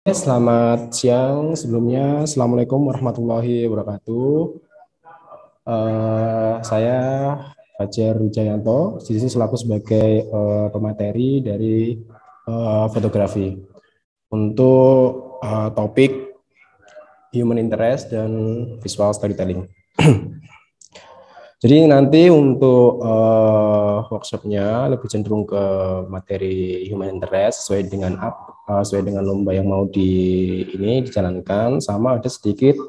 Selamat siang. Sebelumnya, Assalamualaikum warahmatullahi wabarakatuh. Saya Fajar Wijayanto, di sini selaku sebagai pemateri dari fotografi. Untuk topik human interest dan visual storytelling. Jadi nanti untuk workshopnya lebih cenderung ke materi human interest sesuai dengan lomba yang mau ini dijalankan, sama ada sedikit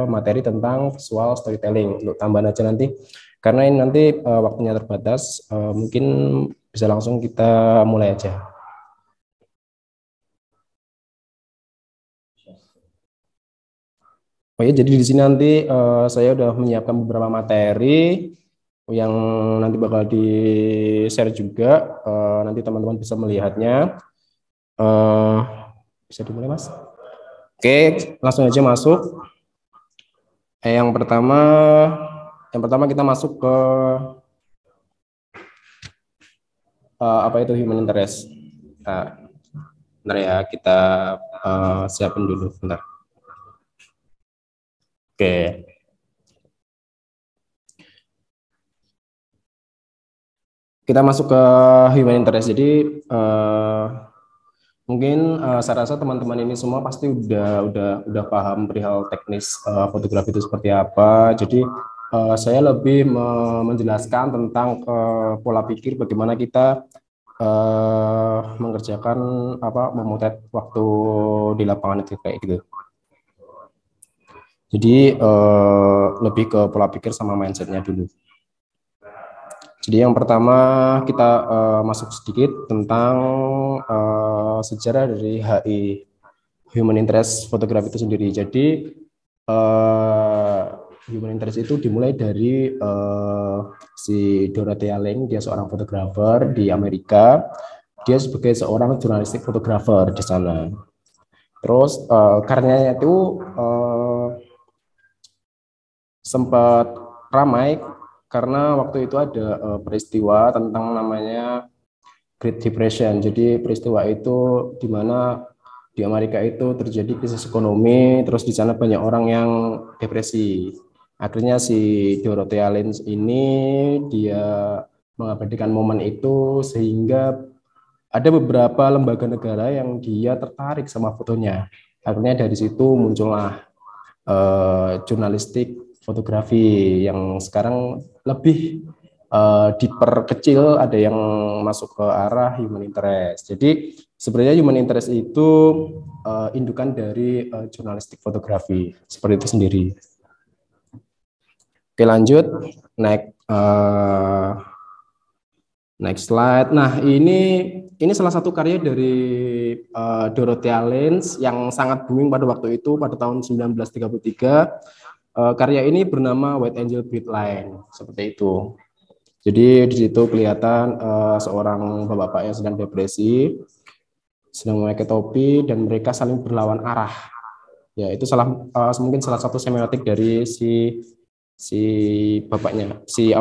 materi tentang visual storytelling untuk tambahan aja nanti. Karena ini nanti waktunya terbatas, mungkin bisa langsung kita mulai aja. Oh ya, jadi di sini nanti saya udah menyiapkan beberapa materi yang nanti bakal di-share juga. Nanti teman-teman bisa melihatnya. Eh, bisa dimulai, Mas? Oke, langsung aja masuk. Yang pertama kita masuk ke apa itu human interest. Nah, bentar ya, kita siapin dulu. Bentar. Oke, kita masuk ke human interest. Jadi mungkin saya rasa teman-teman ini semua pasti udah paham perihal teknis fotografi itu seperti apa. Jadi saya lebih menjelaskan tentang pola pikir bagaimana kita mengerjakan memotret waktu di lapangan itu kayak gitu. Jadi lebih ke pola pikir sama mindsetnya dulu. Jadi yang pertama kita masuk sedikit tentang sejarah dari HI, Human Interest Photography itu sendiri. Jadi Human Interest itu dimulai dari si Dorothea Lange, dia seorang fotografer di Amerika. Dia sebagai seorang jurnalistik fotografer di sana. Terus karyanya itu sempat ramai karena waktu itu ada peristiwa tentang namanya Great Depression. Jadi peristiwa itu di mana di Amerika itu terjadi krisis ekonomi, terus di sana banyak orang yang depresi. Akhirnya si Dorothea Lange ini dia mengabadikan momen itu sehingga ada beberapa lembaga negara yang dia tertarik sama fotonya. Akhirnya dari situ muncullah jurnalistik fotografi yang sekarang lebih diperkecil, ada yang masuk ke arah human interest. Jadi sebenarnya human interest itu indukan dari jurnalistik fotografi seperti itu sendiri. Oke, lanjut. Next slide. Nah, ini salah satu karya dari Dorothea Lange yang sangat booming pada waktu itu pada tahun 1933. Karya ini bernama White Angel Beat Line, seperti itu. Jadi di situ kelihatan seorang bapak-bapak yang sedang depresi, sedang memakai topi dan mereka saling berlawan arah. Ya, itu mungkin salah satu semiotik dari si si bapaknya, si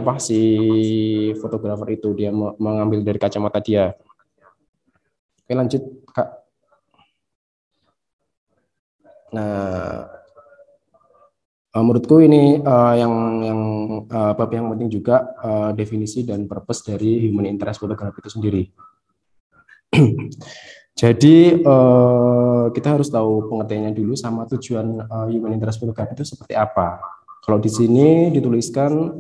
fotografer itu dia mengambil dari kacamata dia. Oke, lanjut, Kak. Nah, menurutku ini bab yang penting juga, definisi dan purpose dari human interest photography itu sendiri. Jadi kita harus tahu pengertiannya dulu sama tujuan human interest photography itu seperti apa. Kalau di sini dituliskan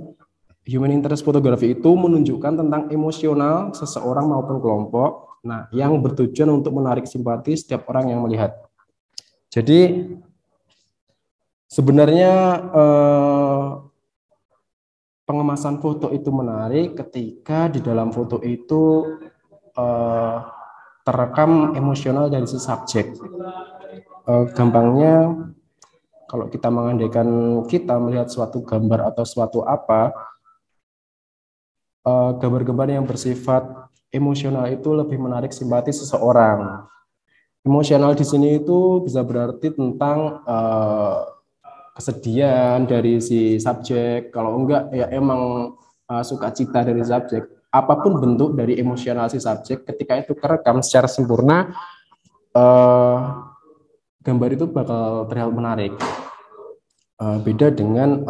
human interest photography itu menunjukkan tentang emosional seseorang maupun kelompok, nah yang bertujuan untuk menarik simpati setiap orang yang melihat. Jadi sebenarnya pengemasan foto itu menarik ketika di dalam foto itu eh, terekam emosional dari si subjek. Gampangnya kalau kita mengandaikan kita melihat suatu gambar atau suatu gambar-gambar yang bersifat emosional itu lebih menarik simpati seseorang. Emosional di sini itu bisa berarti tentang kesedihan dari si subjek, kalau enggak ya emang sukacita dari subjek. Apapun bentuk dari emosional si subjek, ketika itu kerekam secara sempurna, gambar itu bakal terlihat menarik. Beda dengan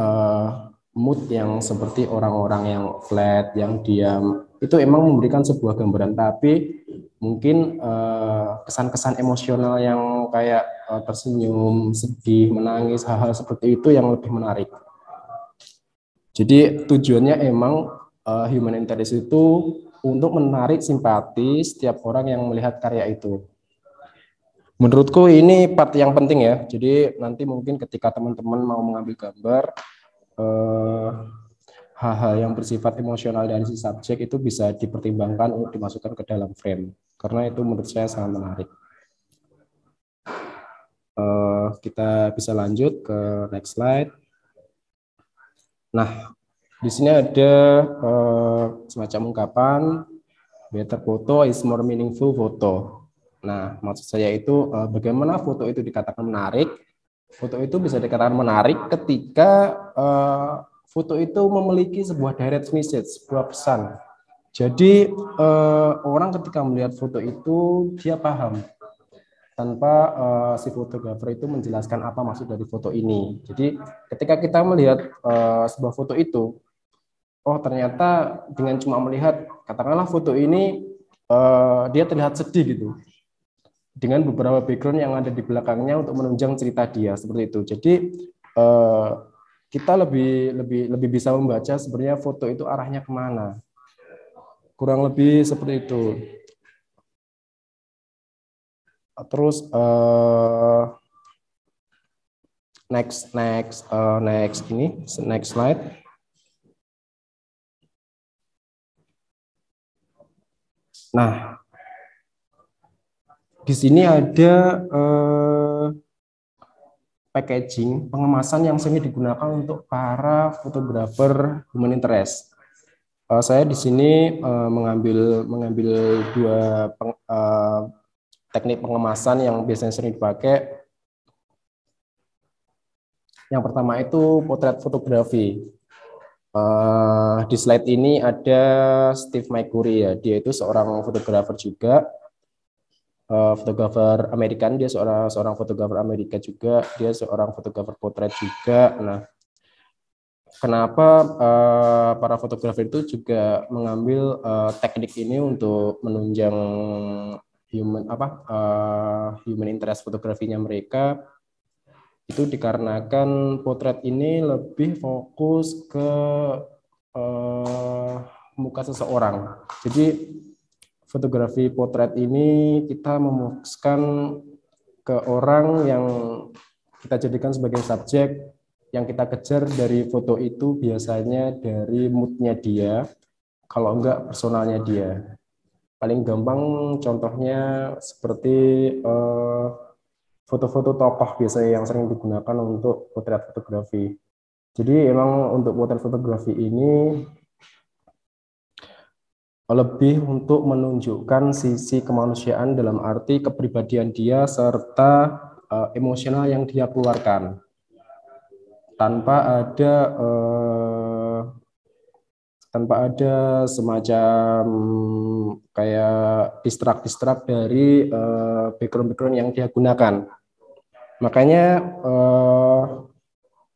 mood yang seperti orang-orang yang flat, yang diam, itu emang memberikan sebuah gambaran, tapi mungkin kesan-kesan emosional yang kayak tersenyum, sedih, menangis, hal-hal seperti itu yang lebih menarik. Jadi tujuannya emang human interest itu untuk menarik simpati setiap orang yang melihat karya itu. Menurutku ini part yang penting ya. Jadi nanti mungkin ketika teman-teman mau mengambil gambar, hal-hal yang bersifat emosional dari si subjek itu bisa dipertimbangkan untuk dimasukkan ke dalam frame. Karena itu menurut saya sangat menarik. Kita bisa lanjut ke next slide. Nah, di sini ada semacam ungkapan, better photo is more meaningful photo. Nah, maksud saya itu bagaimana foto itu dikatakan menarik. Foto itu bisa dikatakan menarik ketika foto itu memiliki sebuah direct message, sebuah pesan. Jadi orang ketika melihat foto itu dia paham tanpa si fotografer itu menjelaskan apa maksud dari foto ini. Jadi ketika kita melihat sebuah foto itu, oh ternyata dengan cuma melihat katakanlah foto ini dia terlihat sedih gitu dengan beberapa background yang ada di belakangnya untuk menunjang cerita dia seperti itu. Jadi kita lebih bisa membaca sebenarnya foto itu arahnya kemana. Kurang lebih seperti itu. Terus next ini next slide. Nah, di sini ada packaging pengemasan yang sering digunakan untuk para fotografer human interest. Saya di sini mengambil dua teknik pengemasan yang biasanya sering dipakai. Yang pertama itu potret fotografi. Di slide ini ada Steve McCurry ya, dia itu seorang fotografer juga, fotografer Amerikan, dia seorang fotografer Amerika juga, dia seorang fotografer potret juga. Nah, kenapa para fotografer itu juga mengambil teknik ini untuk menunjang human interest fotografinya mereka? Itu dikarenakan potret ini lebih fokus ke muka seseorang. Jadi fotografi potret ini kita memukuskan ke orang yang kita jadikan sebagai subjek, yang kita kejar dari foto itu biasanya dari moodnya dia, kalau enggak personalnya dia. Paling gampang contohnya seperti foto-foto tokoh biasanya yang sering digunakan untuk potret fotografi. Jadi emang untuk potret fotografi ini lebih untuk menunjukkan sisi kemanusiaan dalam arti kepribadian dia serta emosional yang dia keluarkan tanpa ada semacam kayak distrak dari background-background yang dia gunakan. Makanya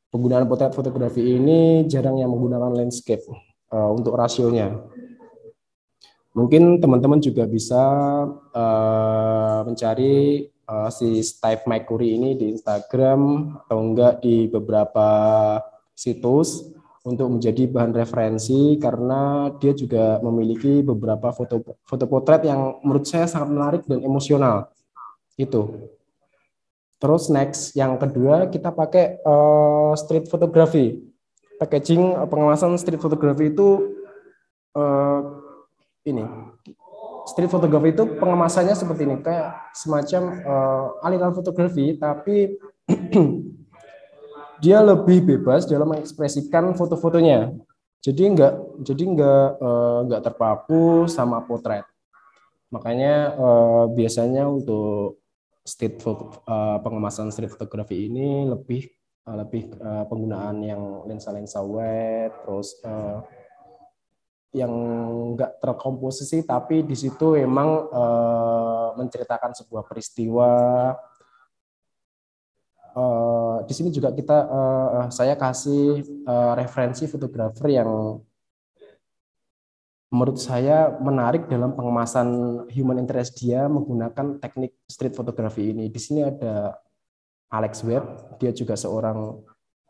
penggunaan potret fotografi ini jarang yang menggunakan landscape untuk rasionya. Mungkin teman-teman juga bisa mencari si Steve McCurry ini di Instagram atau enggak di beberapa situs untuk menjadi bahan referensi, karena dia juga memiliki beberapa foto potret yang menurut saya sangat menarik dan emosional. Itu. Terus next yang kedua kita pakai street photography. Packaging pengawasan street photography itu ini. Street photography itu pengemasannya seperti ini, kayak semacam aliran fotografi, tapi dia lebih bebas dalam mengekspresikan foto-fotonya. Jadi nggak terpaku sama potret. Makanya biasanya untuk pengemasan street photography ini lebih penggunaan yang lensa-lensa wet, terus yang nggak terkomposisi, tapi di situ memang menceritakan sebuah peristiwa di sini juga saya kasih referensi fotografer yang menurut saya menarik dalam pengemasan human interest dia menggunakan teknik street photography ini. Di sini ada Alex Webb, dia juga seorang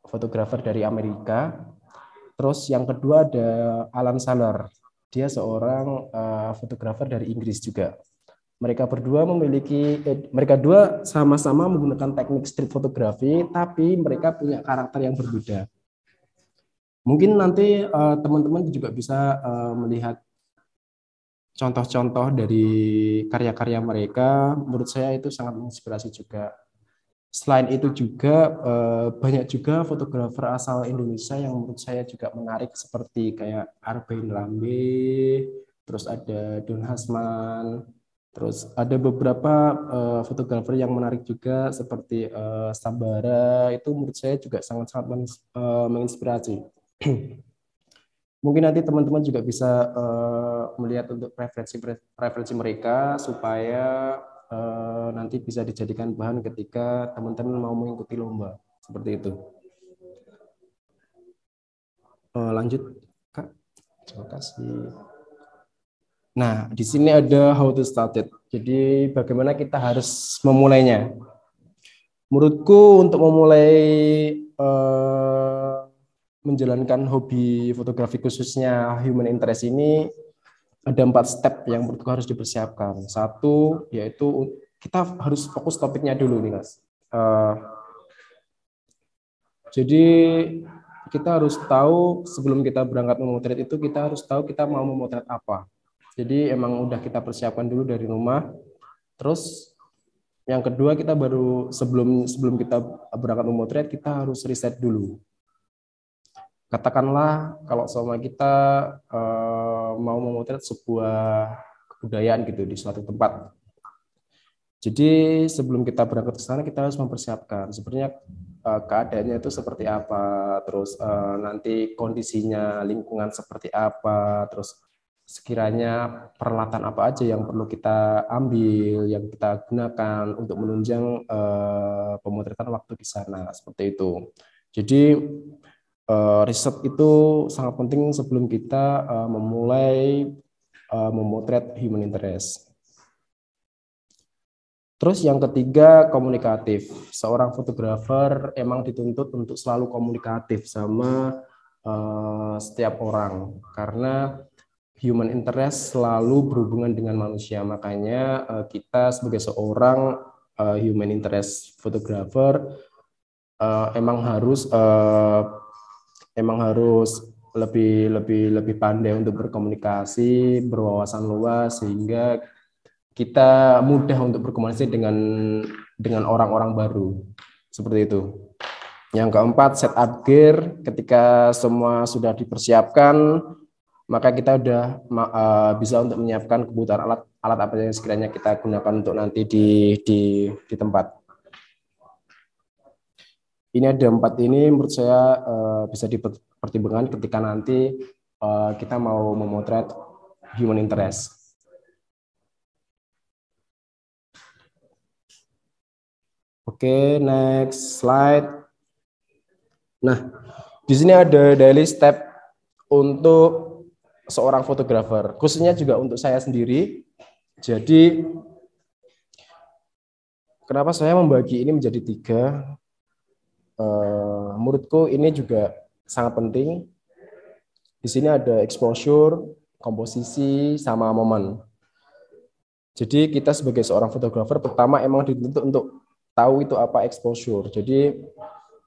fotografer dari Amerika. Terus yang kedua ada Alan Saller, dia seorang fotografer dari Inggris juga. Mereka dua sama-sama menggunakan teknik street photography, tapi mereka punya karakter yang berbeda. Mungkin nanti teman-teman juga bisa melihat contoh-contoh dari karya-karya mereka. Menurut saya itu sangat menginspirasi juga. Selain itu juga banyak juga fotografer asal Indonesia yang menurut saya juga menarik seperti kayak Arbain Lambe, terus ada Don Hasman, terus ada beberapa fotografer yang menarik juga seperti Sabara, itu menurut saya juga sangat-sangat menginspirasi. Mungkin nanti teman-teman juga bisa melihat untuk preferensi mereka supaya nanti bisa dijadikan bahan ketika teman-teman mau mengikuti lomba seperti itu. Lanjut, Kak. Terima kasih. Nah, di sini ada how to start it. Jadi bagaimana kita harus memulainya. Menurutku untuk memulai menjalankan hobi fotografi khususnya human interest ini ada 4 step yang menurutku harus dipersiapkan. Satu, yaitu kita harus fokus topiknya dulu nih, Mas. Jadi kita harus tahu sebelum kita berangkat memotret itu kita harus tahu kita mau memotret apa. Jadi emang udah kita persiapkan dulu dari rumah. Terus yang kedua kita baru sebelum kita berangkat memotret kita harus riset dulu. Katakanlah kalau sama kita mau memotret sebuah kebudayaan gitu di suatu tempat. Jadi sebelum kita berangkat ke sana kita harus mempersiapkan sebenarnya keadaannya itu seperti apa, terus nanti kondisinya lingkungan seperti apa, terus sekiranya peralatan apa aja yang perlu kita ambil, yang kita gunakan untuk menunjang pemotretan waktu di sana seperti itu. Jadi riset itu sangat penting sebelum kita memulai memotret human interest. Terus yang ketiga, komunikatif. Seorang fotografer emang dituntut untuk selalu komunikatif sama setiap orang karena human interest selalu berhubungan dengan manusia. Makanya kita sebagai seorang human interest fotografer emang harus lebih pandai untuk berkomunikasi, berwawasan luas sehingga kita mudah untuk berkomunikasi dengan orang-orang baru. Seperti itu. Yang keempat, set up gear. Ketika semua sudah dipersiapkan, maka kita udah bisa untuk menyiapkan kebutuhan alat apa yang sekiranya kita gunakan untuk nanti di tempat. Ini ada 4 ini menurut saya bisa dipertimbangkan ketika nanti kita mau memotret human interest. Oke, next slide. Nah, di sini ada daily step untuk seorang fotografer, khususnya juga untuk saya sendiri. Jadi, kenapa saya membagi ini menjadi 3? Menurutku ini juga sangat penting. Di sini ada exposure, komposisi, sama momen. Jadi kita sebagai seorang fotografer pertama emang dituntut untuk tahu itu apa exposure. Jadi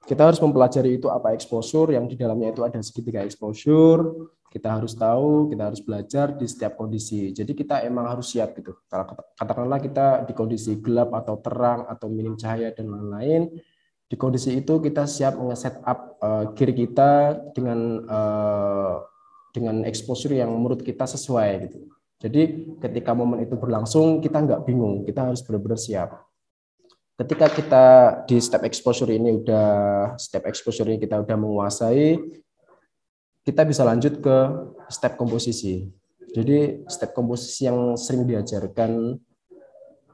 kita harus mempelajari itu apa exposure, yang di dalamnya itu ada segitiga exposure. Kita harus tahu, kita harus belajar di setiap kondisi. Jadi kita emang harus siap gitu. Kalau katakanlah kita di kondisi gelap atau terang atau minim cahaya dan lain-lain, di kondisi itu kita siap nge-set up gear kita dengan exposure yang menurut kita sesuai gitu. Jadi ketika momen itu berlangsung kita nggak bingung, kita harus benar-benar siap. Ketika kita di step exposure ini kita udah menguasai, kita bisa lanjut ke step komposisi. Jadi step komposisi yang sering diajarkan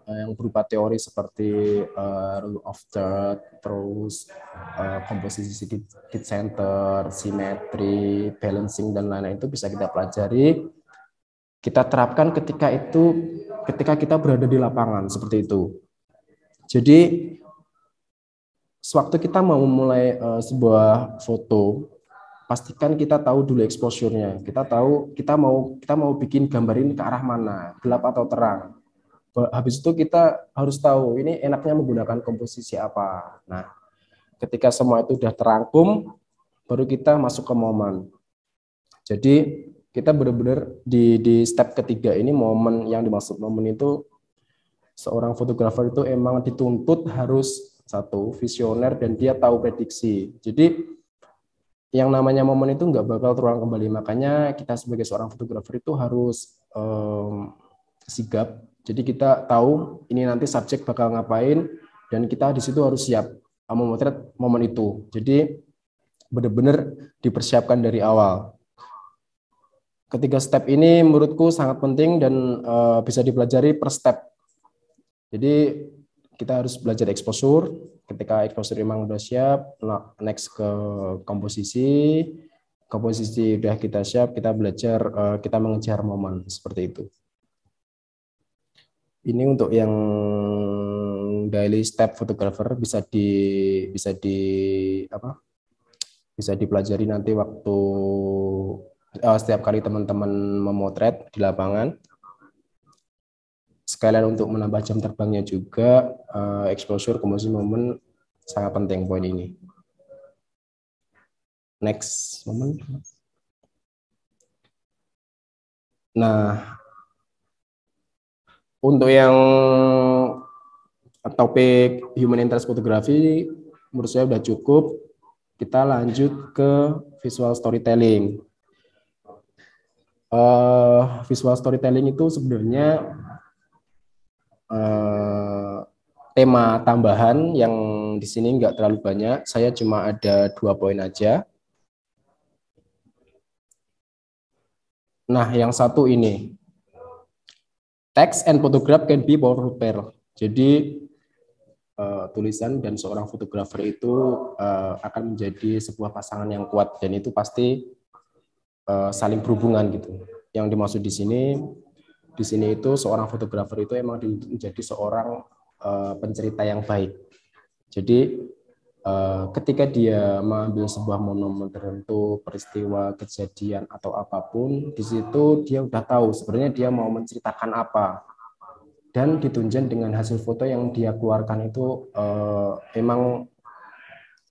yang berupa teori seperti rule of third, terus komposisi dead center, simetri, balancing dan lain-lain itu bisa kita pelajari, kita terapkan ketika kita berada di lapangan seperti itu. Jadi sewaktu kita mau memulai sebuah foto, pastikan kita tahu dulu exposure-nya. Kita tahu kita mau bikin gambar ini ke arah mana, gelap atau terang. Habis itu kita harus tahu ini enaknya menggunakan komposisi apa. Nah, ketika semua itu sudah terangkum, baru kita masuk ke momen. Jadi kita benar-benar di step ketiga ini, momen yang dimaksud momen itu, seorang fotografer itu emang dituntut harus satu visioner dan dia tahu prediksi. Jadi yang namanya momen itu nggak bakal terulang kembali. Makanya kita sebagai seorang fotografer itu harus sigap. Jadi kita tahu ini nanti subjek bakal ngapain dan kita di situ harus siap memotret momen itu. Jadi benar-benar dipersiapkan dari awal. Ketiga step ini menurutku sangat penting dan bisa dipelajari per step. Jadi kita harus belajar exposure. Ketika exposure memang udah siap, next ke komposisi. Komposisi udah kita siap, kita belajar, kita mengejar momen seperti itu. Ini untuk yang daily step photographer bisa dipelajari nanti waktu setiap kali teman-teman memotret di lapangan. Sekalian untuk menambah jam terbangnya juga, exposure, komposisi, momen sangat penting poin ini. Next momen. Nah, untuk yang topik human interest photography menurut saya sudah cukup. Kita lanjut ke visual storytelling. Visual storytelling itu sebenarnya tema tambahan yang di sini nggak terlalu banyak. Saya cuma ada 2 poin aja. Nah, yang satu ini, text and photograph can be powerful pair. Jadi tulisan dan seorang fotografer itu akan menjadi sebuah pasangan yang kuat dan itu pasti saling berhubungan gitu. Yang dimaksud di sini itu seorang fotografer itu emang menjadi seorang pencerita yang baik. Jadi ketika dia mengambil sebuah momen tertentu, peristiwa, kejadian atau apapun, di situ dia udah tahu sebenarnya dia mau menceritakan apa. Dan ditunjang dengan hasil foto yang dia keluarkan itu emang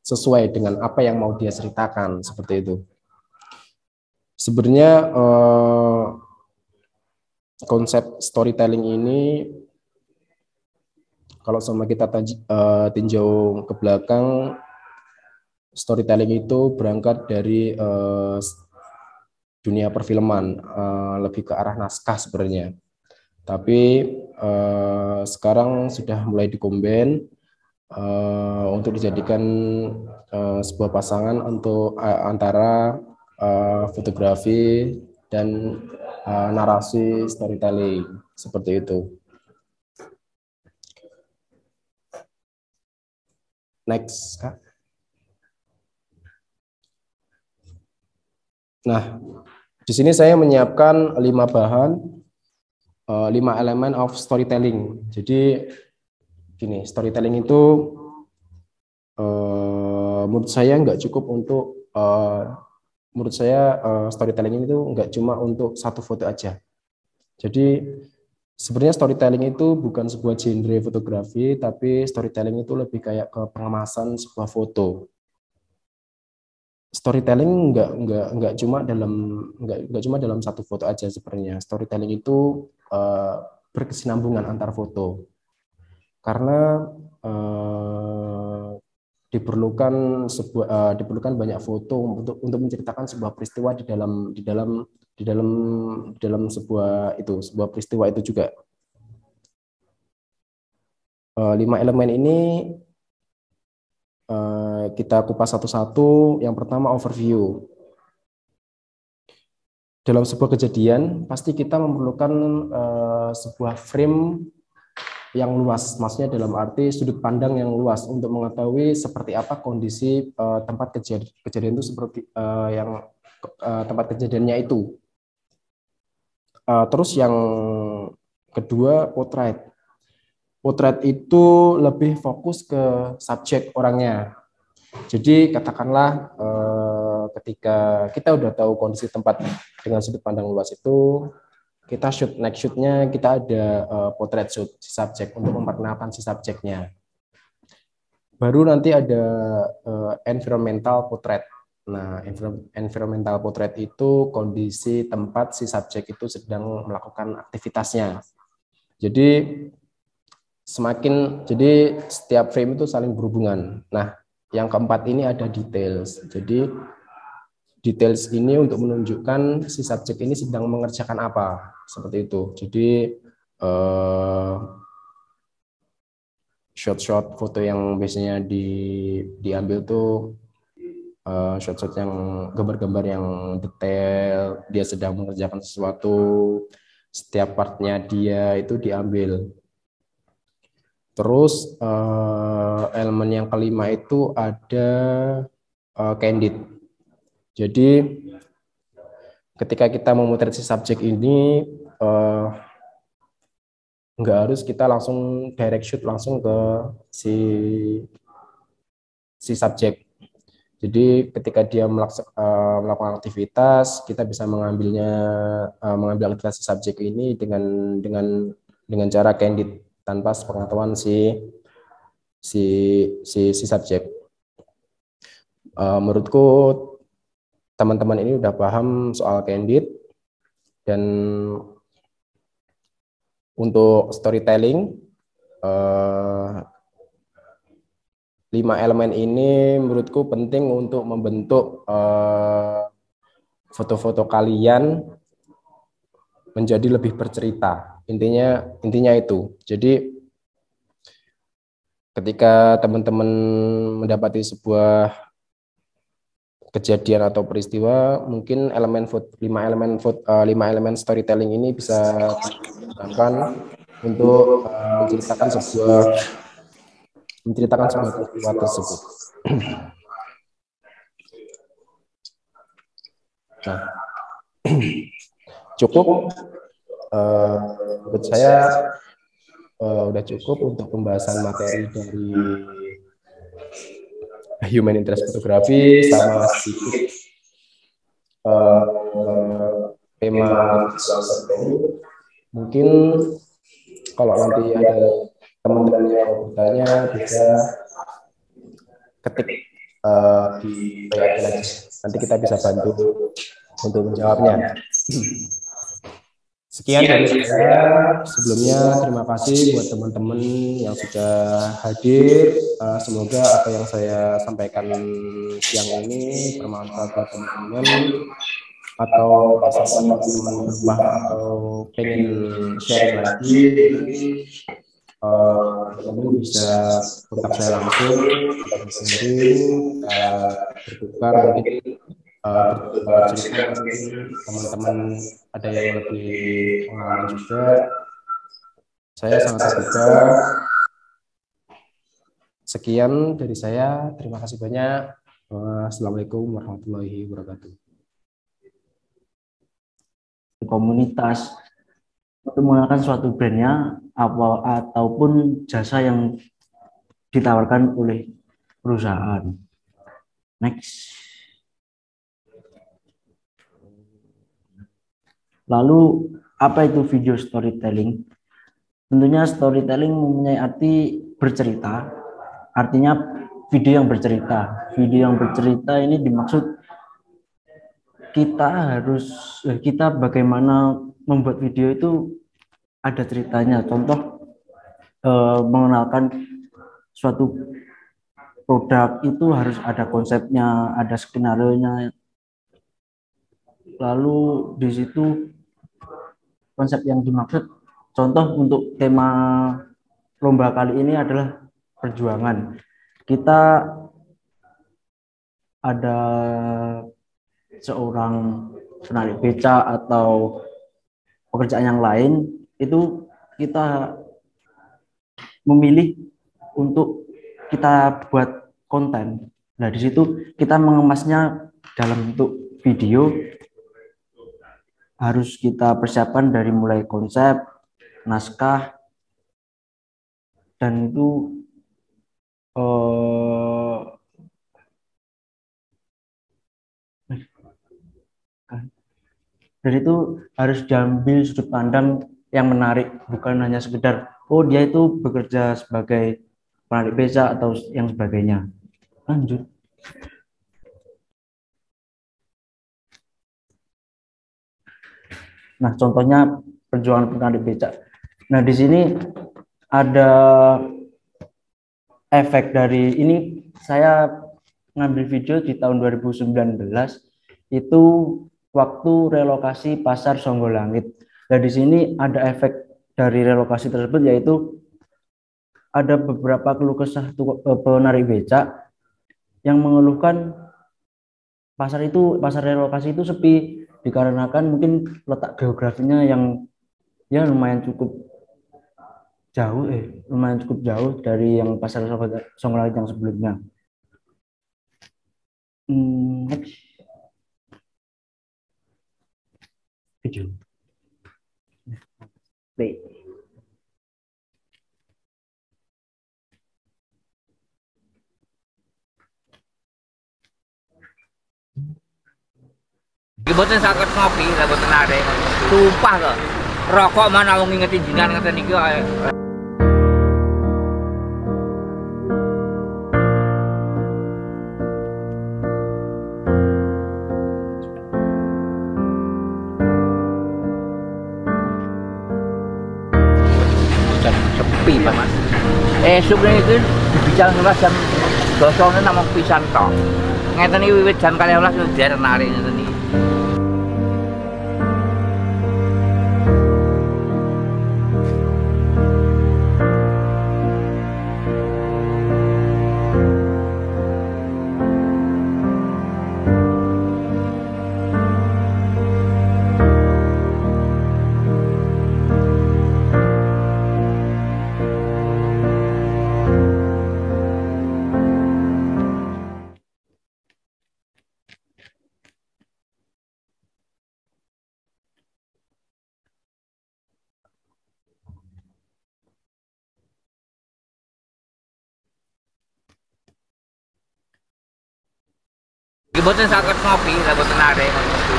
sesuai dengan apa yang mau dia ceritakan, seperti itu. Sebenarnya konsep storytelling ini kalau sama kita tinjau ke belakang, storytelling itu berangkat dari dunia perfilman, lebih ke arah naskah sebenarnya. Tapi sekarang sudah mulai dikombin untuk dijadikan sebuah pasangan untuk antara fotografi dan narasi storytelling, seperti itu. Next, Kak. Nah, di sini saya menyiapkan 5 bahan, 5 elemen of storytelling. Jadi gini, storytelling itu menurut saya nggak cukup untuk menurut saya storytelling itu nggak cuma untuk satu foto aja. Jadi sebenarnya storytelling itu bukan sebuah genre fotografi, tapi storytelling itu lebih kayak ke pengemasan sebuah foto. Storytelling nggak cuma dalam satu foto aja sebenarnya. Storytelling itu berkesinambungan antar foto. Karena diperlukan banyak foto untuk menceritakan sebuah peristiwa di dalam sebuah peristiwa itu juga. 5 elemen ini kita kupas satu-satu. Yang pertama, overview. Dalam sebuah kejadian pasti kita memerlukan sebuah frame yang luas, maksudnya dalam arti sudut pandang yang luas untuk mengetahui seperti apa kondisi tempat kejadian itu seperti tempat kejadiannya itu. Terus yang kedua potret. Potret itu lebih fokus ke subjek orangnya. Jadi katakanlah ketika kita udah tahu kondisi tempat dengan sudut pandang luas itu, kita next shootnya kita ada potret shoot si subjek untuk memperkenalkan si subjeknya. Baru nanti ada environmental potret. Nah, environmental potret itu kondisi tempat si subjek itu sedang melakukan aktivitasnya. Jadi setiap frame itu saling berhubungan. Nah, yang keempat ini ada details. Jadi details ini untuk menunjukkan si subjek ini sedang mengerjakan apa, seperti itu. Jadi shot-shot foto yang biasanya diambil tuh shot-shot yang gambar-gambar yang detail, dia sedang mengerjakan sesuatu, setiap partnya dia itu diambil. Terus elemen yang kelima itu ada candid. Jadi ketika kita memotret si subjek ini nggak harus kita langsung direct shoot langsung ke si subjek. Jadi ketika dia melakukan aktivitas, kita bisa mengambil aktivitas si subjek ini dengan cara candid tanpa sepengetahuan si subjek. Menurutku teman-teman ini udah paham soal candid, dan untuk storytelling 5 elemen ini menurutku penting untuk membentuk foto-foto kalian menjadi lebih bercerita. Intinya itu. Jadi ketika teman-teman mendapati sebuah kejadian atau peristiwa, mungkin 5 elemen storytelling ini bisa digunakan untuk menceritakan sebuah peristiwa tersebut. Nah, cukup menurut saya udah cukup untuk pembahasan materi dari human interest photography sama sedikit tema mungkin kalau nanti ada teman-teman yang mau bertanya bisa ketik di WA aja. Nanti kita bisa bantu untuk menjawabnya. Sekian dari saya. Sebelumnya terima kasih buat teman-teman yang sudah hadir. Semoga apa yang saya sampaikan siang ini bermanfaat buat teman-teman, atau teman-teman berubah atau pengen sharing lagi, teman-teman bisa kontak saya langsung atau bertukar mungkin cerita, teman-teman ada yang lebih pengalaman juga. Saya sangat terbuka. Sekian dari saya. Terima kasih banyak. Assalamualaikum warahmatullahi wabarakatuh. Komunitas untuk menggunakan suatu brandnya ataupun jasa yang ditawarkan oleh perusahaan. Next. Lalu apa itu video storytelling? Tentunya storytelling mempunyai arti bercerita. Artinya video yang bercerita. Video yang bercerita ini dimaksud kita bagaimana membuat video itu ada ceritanya. Contoh mengenalkan suatu produk itu harus ada konsepnya, ada skenario-nya. Lalu di situ konsep yang dimaksud, contoh untuk tema lomba kali ini adalah perjuangan. Kita ada seorang penarik beca atau pekerjaan yang lain, itu kita memilih untuk kita buat konten. Nah, di situ kita mengemasnya dalam bentuk video, harus kita persiapkan dari mulai konsep, naskah, dan itu dan itu harus diambil sudut pandang yang menarik, bukan hanya sekedar oh dia itu bekerja sebagai penarik beca atau yang sebagainya. Lanjut. Nah, contohnya perjuangan penarik beca. Nah, di sini ada efek dari ini. Saya ngambil video di tahun 2019 itu waktu relokasi pasar Songgolangit. Nah, di sini ada efek dari relokasi tersebut, yaitu ada beberapa keluh kesah penarik beca yang mengeluhkan pasar relokasi itu sepi dikarenakan mungkin letak geografinya yang ya lumayan cukup jauh dari yang pasar Songgolangit yang sebelumnya. Next video. Play. Boten saged ngopi, lah boten ada. Sumpah kok. Rokok mana wong ngingeti jinan ngeten iki kok. Sepi, Pak Mas. Esuk niku dibicara sebelas jam 12 namung pisan tok. Ngeten iki wiwit jam 12 wis direnari ngeten iki. Boten saged ngopi, lah boten ada.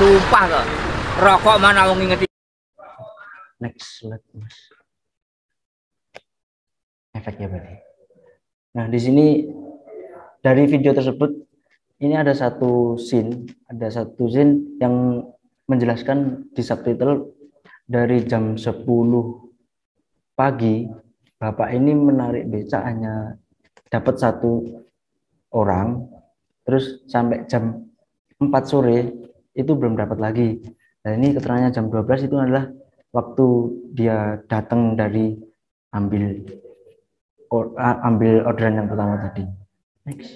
Sumpah kok. Rokok mana wong ngingeti. Next slide, Mas. Efeknya berarti. Nah, di sini dari video tersebut ini ada satu scene yang menjelaskan di subtitle dari jam 10 pagi Bapak ini menarik beca hanya dapat satu orang, terus sampai jam 4 sore itu belum dapat lagi. Nah, ini keterangannya jam 12 itu adalah waktu dia datang dari ambil orderan yang pertama tadi. Next.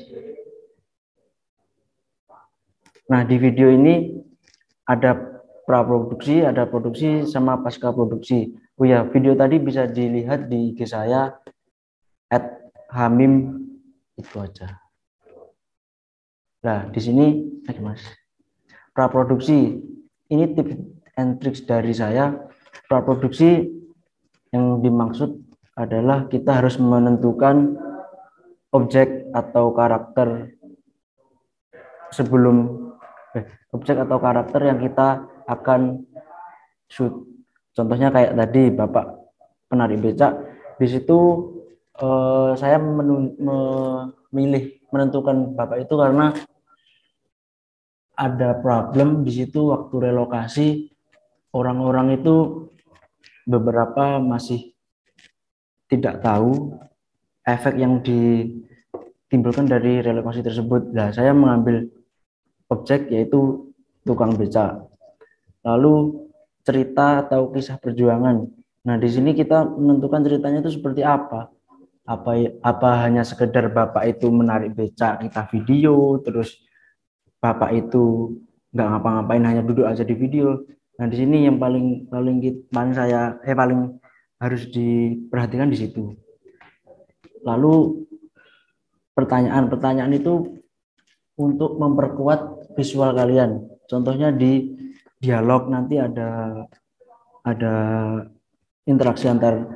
Nah, di video ini ada praproduksi, ada produksi, sama pasca produksi. Oh ya, video tadi bisa dilihat di IG saya @hamim, itu aja. Nah, di sini Mas, praproduksi ini tips and tricks dari saya. Praproduksi yang dimaksud adalah kita harus menentukan objek atau karakter yang kita akan shoot. Contohnya kayak tadi Bapak penarik becak, di situ saya memilih menentukan Bapak itu karena ada problem di situ waktu relokasi. Orang-orang itu beberapa masih tidak tahu efek yang ditimbulkan dari relokasi tersebut. Nah, saya mengambil objek yaitu tukang beca. Lalu cerita atau kisah perjuangan. Nah, di sini kita menentukan ceritanya itu seperti apa. Apa hanya sekedar Bapak itu menarik beca, kita video, terus Bapak itu nggak ngapa-ngapain, hanya duduk aja di video. Nah, di sini yang paling harus diperhatikan di situ. Lalu pertanyaan-pertanyaan itu untuk memperkuat visual kalian. Contohnya di dialog nanti ada interaksi antar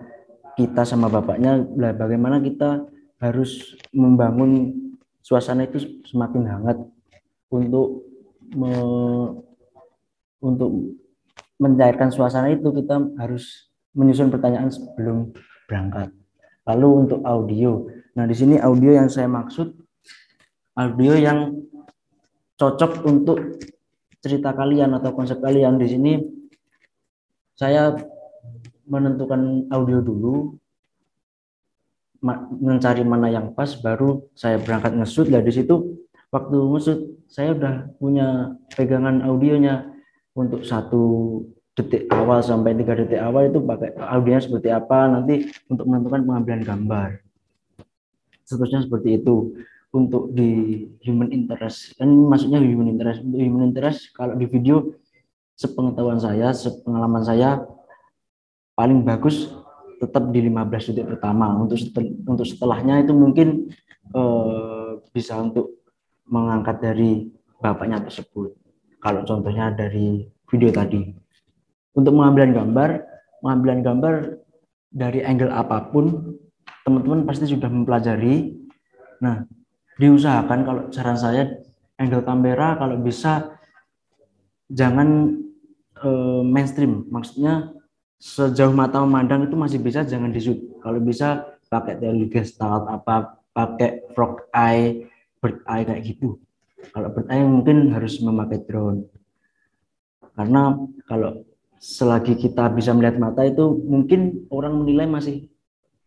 kita sama bapaknya. Lah, bagaimana kita harus membangun suasana itu semakin hangat untuk untuk mencairkan suasana itu kita harus menyusun pertanyaan sebelum berangkat. Lalu untuk audio. Nah, di sini audio yang saya maksud audio yang cocok untuk cerita kalian atau konsep kalian. Di sini saya menentukan audio dulu, mencari mana yang pas, baru saya berangkat nge-shoot. Lah, di situ waktu nge-shoot saya udah punya pegangan audionya untuk 1 detik awal sampai 3 detik awal itu pakai audionya seperti apa, nanti untuk menentukan pengambilan gambar. Seterusnya seperti itu. Untuk di human interest, kan maksudnya human interest. Untuk human interest kalau di video, sepengetahuan saya, sepengalaman saya, paling bagus tetap di 15 detik pertama. Untuk setelahnya itu mungkin bisa untuk mengangkat dari bapaknya tersebut. Kalau contohnya dari video tadi. Untuk pengambilan gambar dari angle apapun, teman-teman pasti sudah mempelajari. Nah, diusahakan kalau saran saya, angle kamera kalau bisa jangan mainstream, maksudnya sejauh mata memandang itu masih bisa, jangan di shoot. Kalau bisa pakai telegestalt, apa pakai frog eye, bird eye kayak gitu. Kalau bird eye mungkin harus memakai drone, karena kalau selagi kita bisa melihat mata itu mungkin orang menilai masih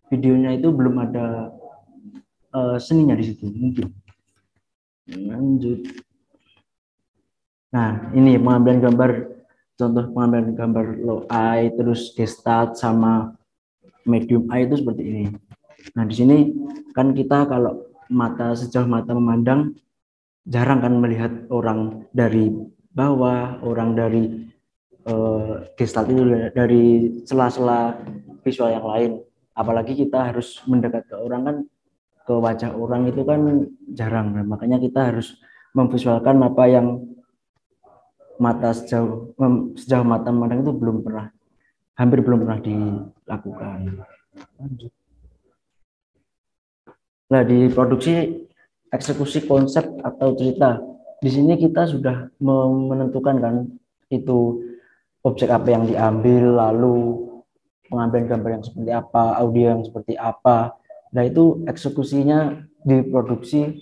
videonya itu belum ada seninya di situ mungkin. Lanjut. Nah, ini pengambilan gambar, contoh pengambilan gambar low eye, terus gestalt sama medium eye itu seperti ini. Nah, di sini kan kita kalau sejauh mata memandang jarang kan melihat orang dari bawah, orang dari gestalt itu dari sela-sela visual yang lain. Apalagi kita harus mendekat ke orang kan, ke wajah orang itu kan jarang. Nah, makanya kita harus memvisualkan apa yang sejauh mata memandang itu hampir belum pernah dilakukan. Lanjut. Nah, di produksi eksekusi konsep atau cerita, di sini kita sudah menentukan kan itu objek apa yang diambil, lalu pengambilan gambar yang seperti apa, audio yang seperti apa. Nah, itu eksekusinya di produksi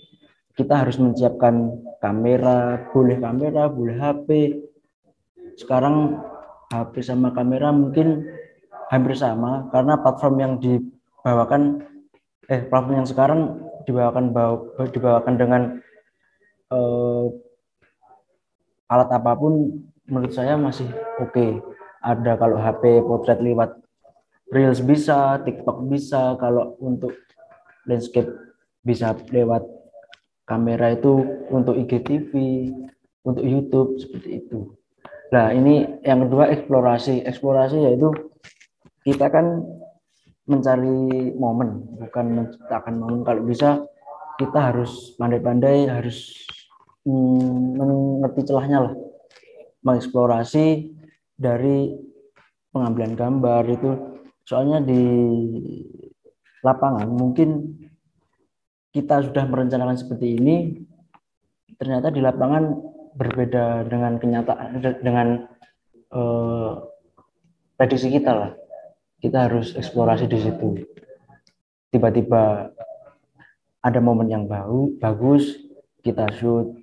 kita harus menyiapkan kamera, boleh HP. Sekarang HP sama kamera mungkin hampir sama, karena platform yang sekarang dibawakan dengan alat apapun menurut saya masih oke. Ada kalau HP potret lewat Reels bisa, TikTok bisa, kalau untuk landscape bisa lewat kamera itu untuk IGTV, untuk YouTube seperti itu. Nah, ini yang kedua eksplorasi yaitu kita kan mencari momen, bukan menciptakan momen. Kalau bisa kita harus pandai-pandai, harus mengerti celahnya lah, mengeksplorasi dari pengambilan gambar itu. Soalnya di lapangan mungkin kita sudah merencanakan seperti ini, ternyata di lapangan berbeda dengan kenyataan, dengan prediksi kita lah. Kita harus eksplorasi di situ. Tiba-tiba ada momen yang bagus, kita shoot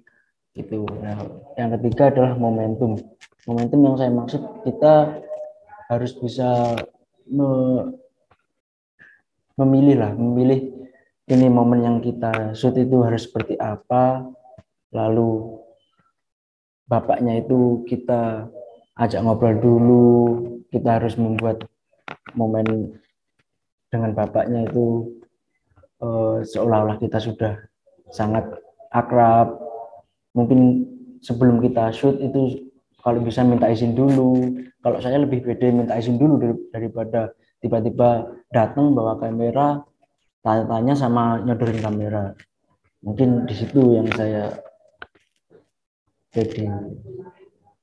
itu. Nah, yang ketiga adalah momentum. Momentum yang saya maksud, kita harus bisa memilih ini momen yang kita shoot itu harus seperti apa. Lalu bapaknya itu kita ajak ngobrol dulu, kita harus membuat momen dengan bapaknya itu seolah-olah kita sudah sangat akrab. Mungkin sebelum kita shoot itu kalau bisa minta izin dulu. Kalau saya lebih pede minta izin dulu daripada tiba-tiba datang bawa kamera tanya-tanya sama nyodorin kamera. Mungkin di situ yang saya jadi.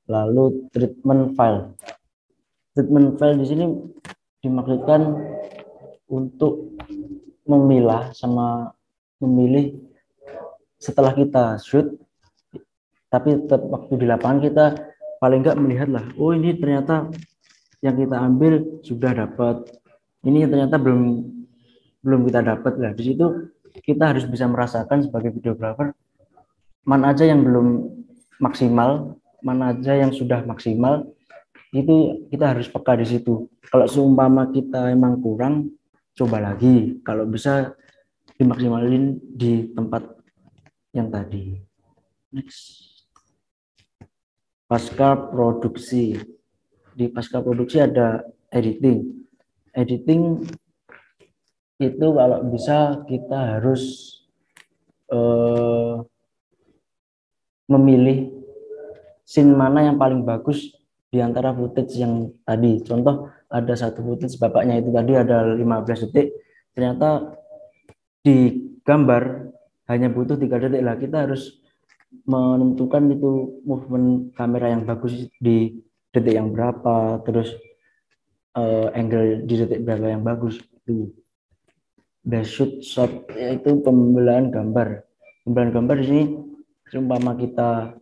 Lalu treatment file. Treatment file di sini dimaksudkan untuk memilah sama memilih setelah kita shoot, tapi tetap waktu di lapangan kita paling nggak melihat lah, oh ini ternyata yang kita ambil sudah dapat, ini ternyata belum kita dapat lah. Di situ kita harus bisa merasakan sebagai videographer mana aja yang belum maksimal, mana aja yang sudah maksimal, itu kita harus peka di situ. Kalau seumpama kita emang kurang, coba lagi. Kalau bisa dimaksimalin di tempat yang tadi. Next. Pasca produksi. Di pasca produksi ada editing. Editing itu kalau bisa kita harus memilih scene mana yang paling bagus di antara footage yang tadi. Contoh ada satu footage bapaknya itu tadi ada 15 detik, ternyata di gambar hanya butuh 3 detik lah. Kita harus menentukan itu movement kamera yang bagus di detik yang berapa, terus angle di detik berapa yang bagus. Itu best shoot shot, yaitu pembelahan gambar. Pembelahan gambar di sini seumpama kita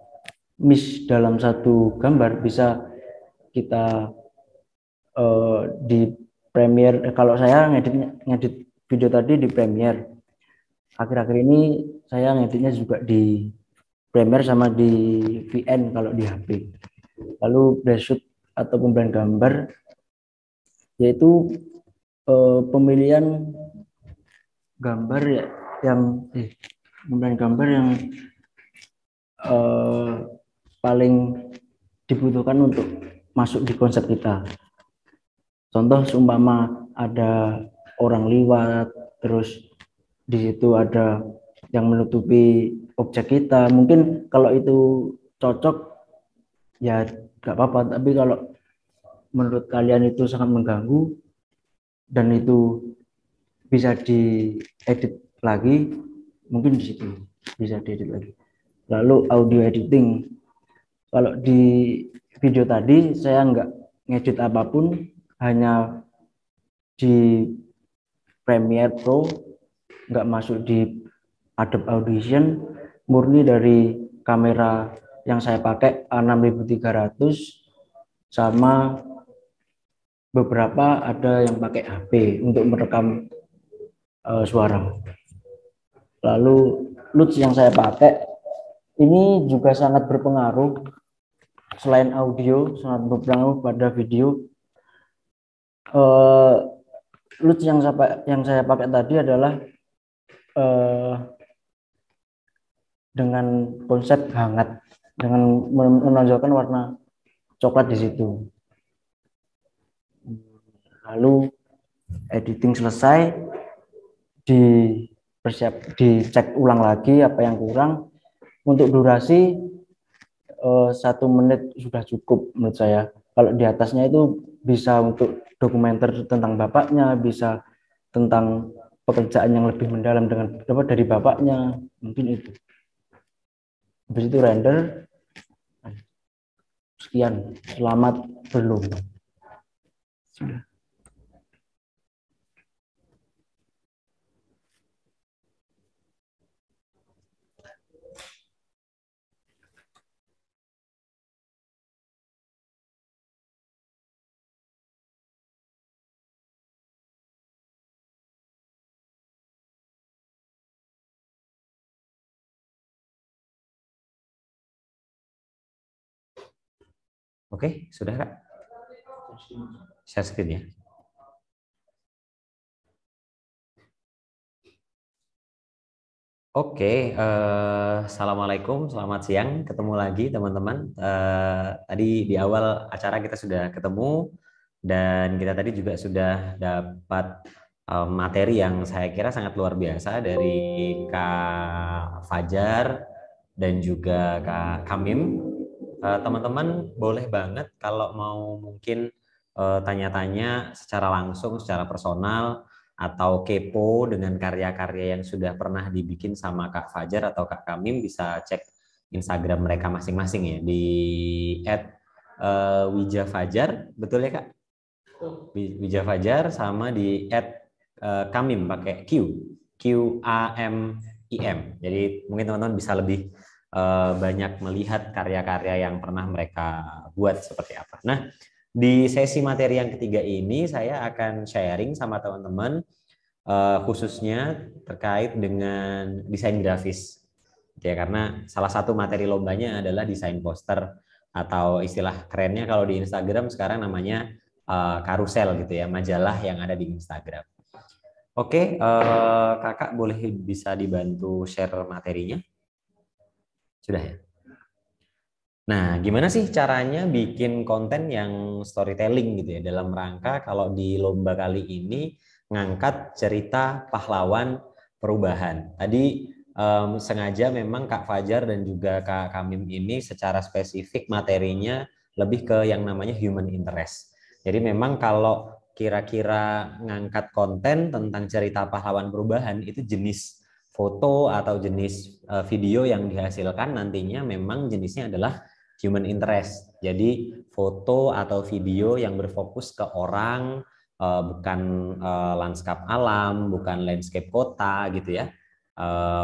miss dalam satu gambar, bisa kita di Premiere. Kalau saya ngedit video tadi di Premiere. Akhir-akhir ini saya ngeditnya juga di Premiere sama di VN kalau di HP. Lalu reshoot atau pembelahan gambar yaitu pemilihan gambar pembelahan gambar yang paling dibutuhkan untuk masuk di konsep kita. Contoh seumpama ada orang liwat, terus di situ ada yang menutupi objek kita, mungkin kalau itu cocok ya nggak apa-apa, tapi kalau menurut kalian itu sangat mengganggu dan itu bisa diedit lagi, mungkin di situ bisa diedit lagi. Lalu audio editing, kalau di video tadi saya nggak ngedit apapun, hanya di Premiere Pro, nggak masuk di Adobe Audition, murni dari kamera yang saya pakai A6300 sama beberapa ada yang pakai HP untuk merekam suara. Lalu Lutz yang saya pakai ini juga sangat berpengaruh, selain audio sangat berpengaruh pada video. Lutz yang saya pakai tadi adalah dengan konsep hangat, dengan menonjolkan warna coklat di situ. Lalu editing selesai, dicek ulang lagi apa yang kurang. Untuk durasi 1 menit sudah cukup menurut saya. Kalau di atasnya itu bisa untuk dokumenter tentang bapaknya, bisa tentang pekerjaan yang lebih mendalam dengan dari bapaknya, mungkin itu. Habis itu render. Sekian, selamat belum. Sudah. Oke, sudah Kak? Share screen ya. Oke, assalamualaikum, selamat siang, ketemu lagi teman-teman. Tadi di awal acara kita sudah ketemu dan kita tadi juga sudah dapat materi yang saya kira sangat luar biasa dari Kak Fajar dan juga Kak Kamim. Teman-teman boleh banget kalau mau mungkin tanya-tanya secara langsung, secara personal, atau kepo dengan karya-karya yang sudah pernah dibikin sama Kak Fajar atau Kak Kamim, bisa cek Instagram mereka masing-masing ya, di @wijafajar, betul ya Kak? Wijafajar, sama di @kamim pakai QAMIM. Jadi mungkin teman-teman bisa lebih banyak melihat karya-karya yang pernah mereka buat seperti apa. Nah, di sesi materi yang ketiga ini saya akan sharing sama teman-teman khususnya terkait dengan desain grafis. Ya, karena salah satu materi lombanya adalah desain poster, atau istilah kerennya kalau di Instagram sekarang namanya karusel gitu ya, majalah yang ada di Instagram. Oke, kakak boleh bisa dibantu share materinya? Sudah ya? Nah, gimana sih caranya bikin konten yang storytelling gitu ya, dalam rangka kalau di lomba kali ini ngangkat cerita pahlawan perubahan. Tadi sengaja memang Kak Fajar dan juga Kak Kamim ini secara spesifik materinya lebih ke yang namanya human interest. Jadi memang kalau kira-kira ngangkat konten tentang cerita pahlawan perubahan, itu jenis foto atau jenis video yang dihasilkan nantinya memang jenisnya adalah human interest. Jadi foto atau video yang berfokus ke orang, bukan lanskap alam, bukan landscape kota gitu ya,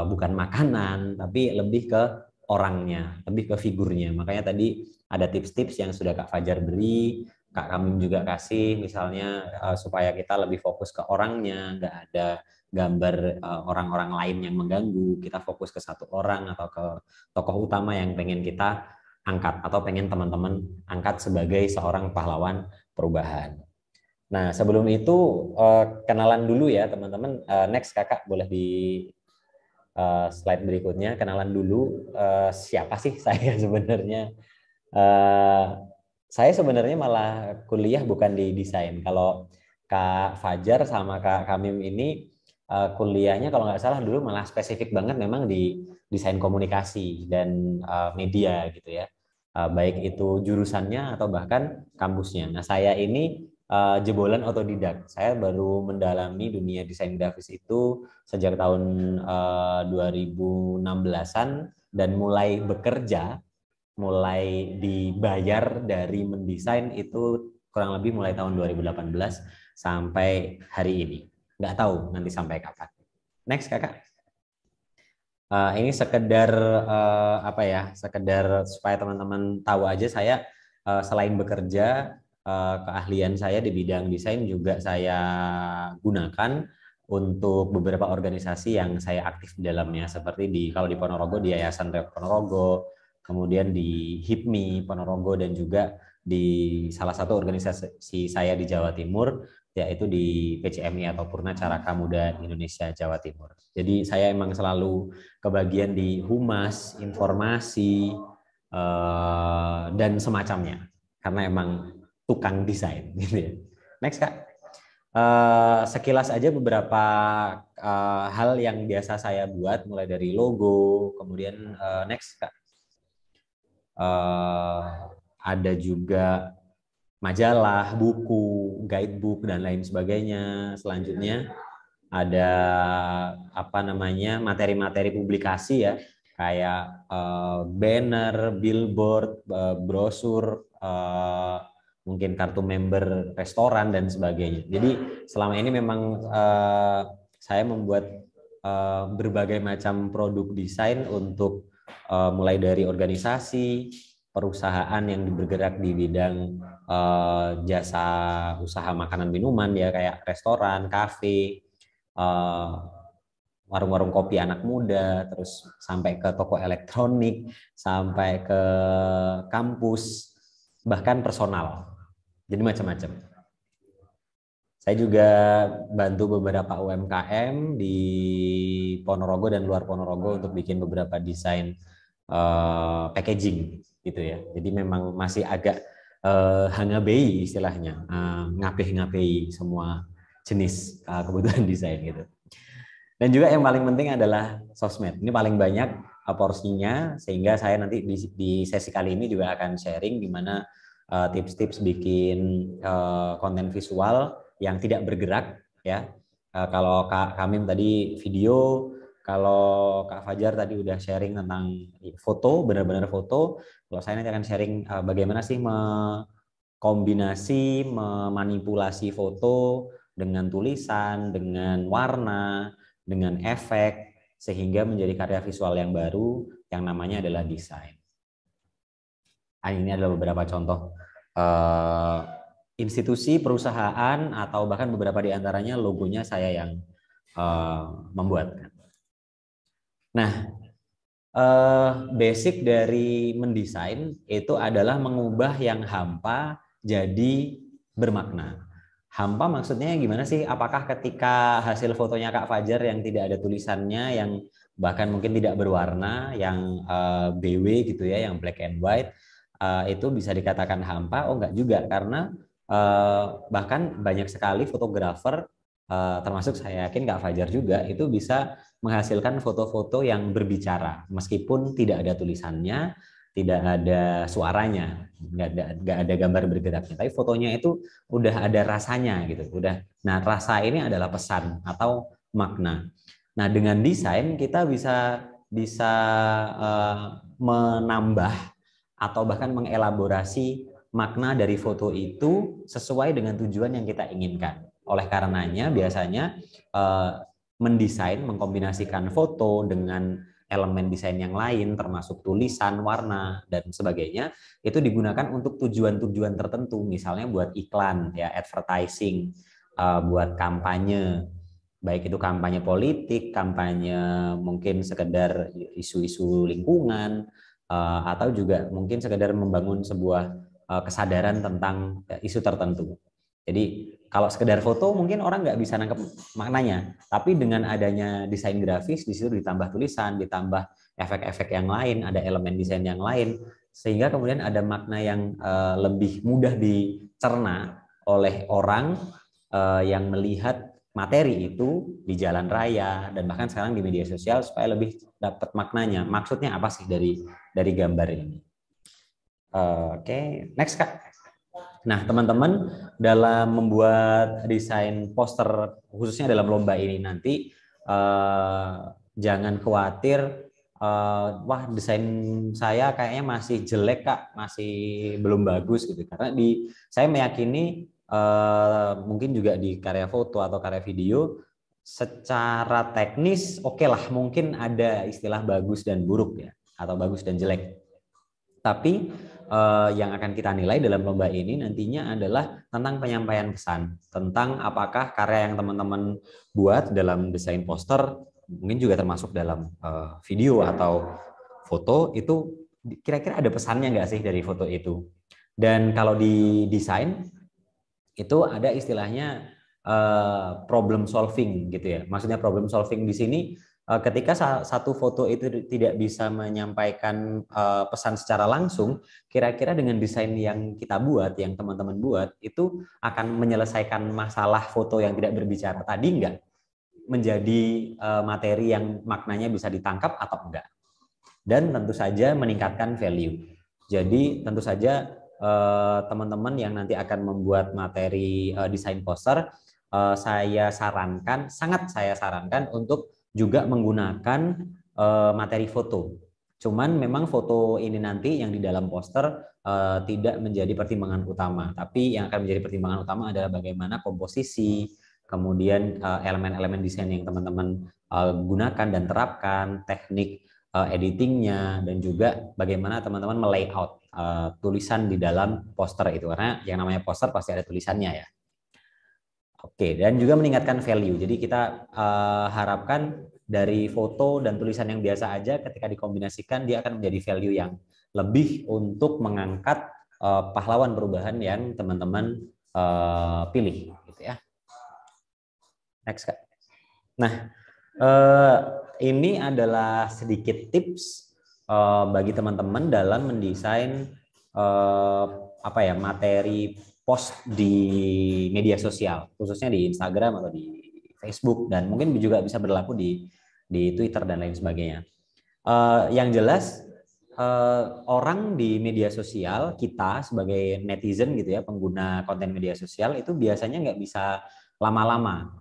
bukan makanan, tapi lebih ke orangnya, lebih ke figurnya. Makanya tadi ada tips-tips yang sudah Kak Fajar beri, Kak Kamim juga kasih, misalnya supaya kita lebih fokus ke orangnya, nggak ada gambar orang-orang lain yang mengganggu, kita fokus ke satu orang atau ke tokoh utama yang pengen kita angkat atau pengen teman-teman angkat sebagai seorang pahlawan perubahan. Nah, sebelum itu kenalan dulu ya teman-teman. Next kakak boleh di slide berikutnya, kenalan dulu siapa sih saya sebenarnya. Saya sebenarnya malah kuliah bukan di desain. Kalau Kak Fajar sama Kak Kamim ini kuliahnya kalau nggak salah dulu malah spesifik banget memang di desain komunikasi dan media gitu ya. Baik itu jurusannya atau bahkan kampusnya. Nah, saya ini jebolan otodidak. Saya baru mendalami dunia desain grafis itu sejak tahun 2016-an dan mulai bekerja, mulai dibayar dari mendesain itu kurang lebih mulai tahun 2018 sampai hari ini. Nggak tahu nanti sampai kapan. Next kakak. Ini sekedar apa ya? Sekedar supaya teman-teman tahu aja, saya selain bekerja, keahlian saya di bidang desain juga saya gunakan untuk beberapa organisasi yang saya aktif di dalamnya, seperti kalau di Ponorogo di Yayasan Reok Ponorogo, kemudian di HIPMI Ponorogo, dan juga di salah satu organisasi saya di Jawa Timur, yaitu di PCMI atau Purna Caraka Muda Indonesia Jawa Timur. Jadi saya emang selalu kebagian di humas, informasi, dan semacamnya, karena emang tukang desain gitu ya. Next Kak. Sekilas aja beberapa hal yang biasa saya buat, mulai dari logo, kemudian next Kak. Ada juga majalah, buku, guidebook dan lain sebagainya. Selanjutnya ada apa namanya materi-materi publikasi ya, kayak banner, billboard, brosur, mungkin kartu member restoran dan sebagainya. Jadi selama ini memang saya membuat berbagai macam produk desain untuk mulai dari organisasi, perusahaan yang bergerak di bidang jasa usaha makanan minuman ya, kayak restoran, kafe, warung-warung kopi anak muda, terus sampai ke toko elektronik, sampai ke kampus, bahkan personal. Jadi macam-macam. Saya juga bantu beberapa UMKM di Ponorogo dan luar Ponorogo untuk bikin beberapa desain packaging gitu ya. Jadi memang masih agak hangabei istilahnya, ngapih-ngapih semua jenis kebutuhan desain gitu. Dan juga yang paling penting adalah sosmed. Ini paling banyak porsinya, sehingga saya nanti di sesi kali ini juga akan sharing gimana tips-tips bikin konten visual yang tidak bergerak ya, Kalau Kak Kamim tadi video, kalau Kak Fajar tadi udah sharing tentang foto, benar-benar foto. Kalau saya nanti akan sharing bagaimana sih kombinasi, memanipulasi foto dengan tulisan, dengan warna, dengan efek, sehingga menjadi karya visual yang baru yang namanya adalah desain. Ini adalah beberapa contoh institusi, perusahaan, atau bahkan beberapa di antaranya logonya saya yang membuat. Nah, basic dari mendesain itu adalah mengubah yang hampa jadi bermakna. Hampa maksudnya gimana sih? Apakah ketika hasil fotonya Kak Fajar yang tidak ada tulisannya, yang bahkan mungkin tidak berwarna, yang BW gitu ya, yang black and white, itu bisa dikatakan hampa? Oh enggak juga, karena bahkan banyak sekali fotografer, termasuk saya yakin Kak Fajar juga, itu bisa menghasilkan foto-foto yang berbicara meskipun tidak ada tulisannya, tidak ada suaranya, nggak ada gambar bergeraknya, tapi fotonya itu udah ada rasanya gitu, udah. Nah, rasa ini adalah pesan atau makna. Nah, dengan desain kita bisa menambah atau bahkan mengelaborasi makna dari foto itu sesuai dengan tujuan yang kita inginkan. Oleh karenanya biasanya mendesain, mengkombinasikan foto dengan elemen desain yang lain, termasuk tulisan, warna, dan sebagainya, itu digunakan untuk tujuan-tujuan tertentu, misalnya buat iklan, ya, advertising, buat kampanye, baik itu kampanye politik, kampanye mungkin sekedar isu-isu lingkungan, atau juga mungkin sekedar membangun sebuah kesadaran tentang isu tertentu. Jadi kalau sekedar foto mungkin orang nggak bisa nangkep maknanya, tapi dengan adanya desain grafis di situ ditambah tulisan, ditambah efek-efek yang lain, ada elemen desain yang lain, sehingga kemudian ada makna yang lebih mudah dicerna oleh orang yang melihat materi itu di jalan raya dan bahkan sekarang di media sosial supaya lebih dapat maknanya. Maksudnya apa sih dari gambar ini? Oke, next Kak. Nah, teman-teman, dalam membuat desain poster, khususnya dalam lomba ini nanti, jangan khawatir, wah desain saya kayaknya masih jelek Kak, masih belum bagus gitu. Karena saya meyakini mungkin juga di karya foto atau karya video, secara teknis oke lah, mungkin ada istilah bagus dan buruk ya, atau bagus dan jelek. Tapi yang akan kita nilai dalam lomba ini nantinya adalah tentang penyampaian pesan, tentang apakah karya yang teman-teman buat dalam desain poster, mungkin juga termasuk dalam video atau foto, itu kira-kira ada pesannya nggak sih dari foto itu. Dan kalau di desain itu ada istilahnya problem solving gitu ya. Maksudnya problem solving di sini ketika satu foto itu tidak bisa menyampaikan pesan secara langsung, kira-kira dengan desain yang kita buat, yang teman-teman buat, itu akan menyelesaikan masalah foto yang tidak berbicara tadi enggak? Menjadi materi yang maknanya bisa ditangkap atau enggak? Dan tentu saja meningkatkan value. Jadi tentu saja teman-teman yang nanti akan membuat materi desain poster, sangat saya sarankan untuk juga menggunakan materi foto. Cuman memang foto ini nanti yang di dalam poster tidak menjadi pertimbangan utama, tapi yang akan menjadi pertimbangan utama adalah bagaimana komposisi, kemudian elemen-elemen desain yang teman-teman gunakan dan terapkan, teknik editingnya, dan juga bagaimana teman-teman melayout tulisan di dalam poster itu, karena yang namanya poster pasti ada tulisannya ya. Oke, dan juga meningkatkan value. Jadi kita harapkan dari foto dan tulisan yang biasa aja ketika dikombinasikan dia akan menjadi value yang lebih untuk mengangkat pahlawan perubahan yang teman-teman pilih gitu ya. Next Kak. Nah, ini adalah sedikit tips bagi teman-teman dalam mendesain materi post di media sosial, khususnya di Instagram atau di Facebook, dan mungkin juga bisa berlaku di Twitter dan lain sebagainya. Yang jelas orang di media sosial, kita sebagai netizen gitu ya, pengguna konten media sosial itu biasanya nggak bisa lama-lama.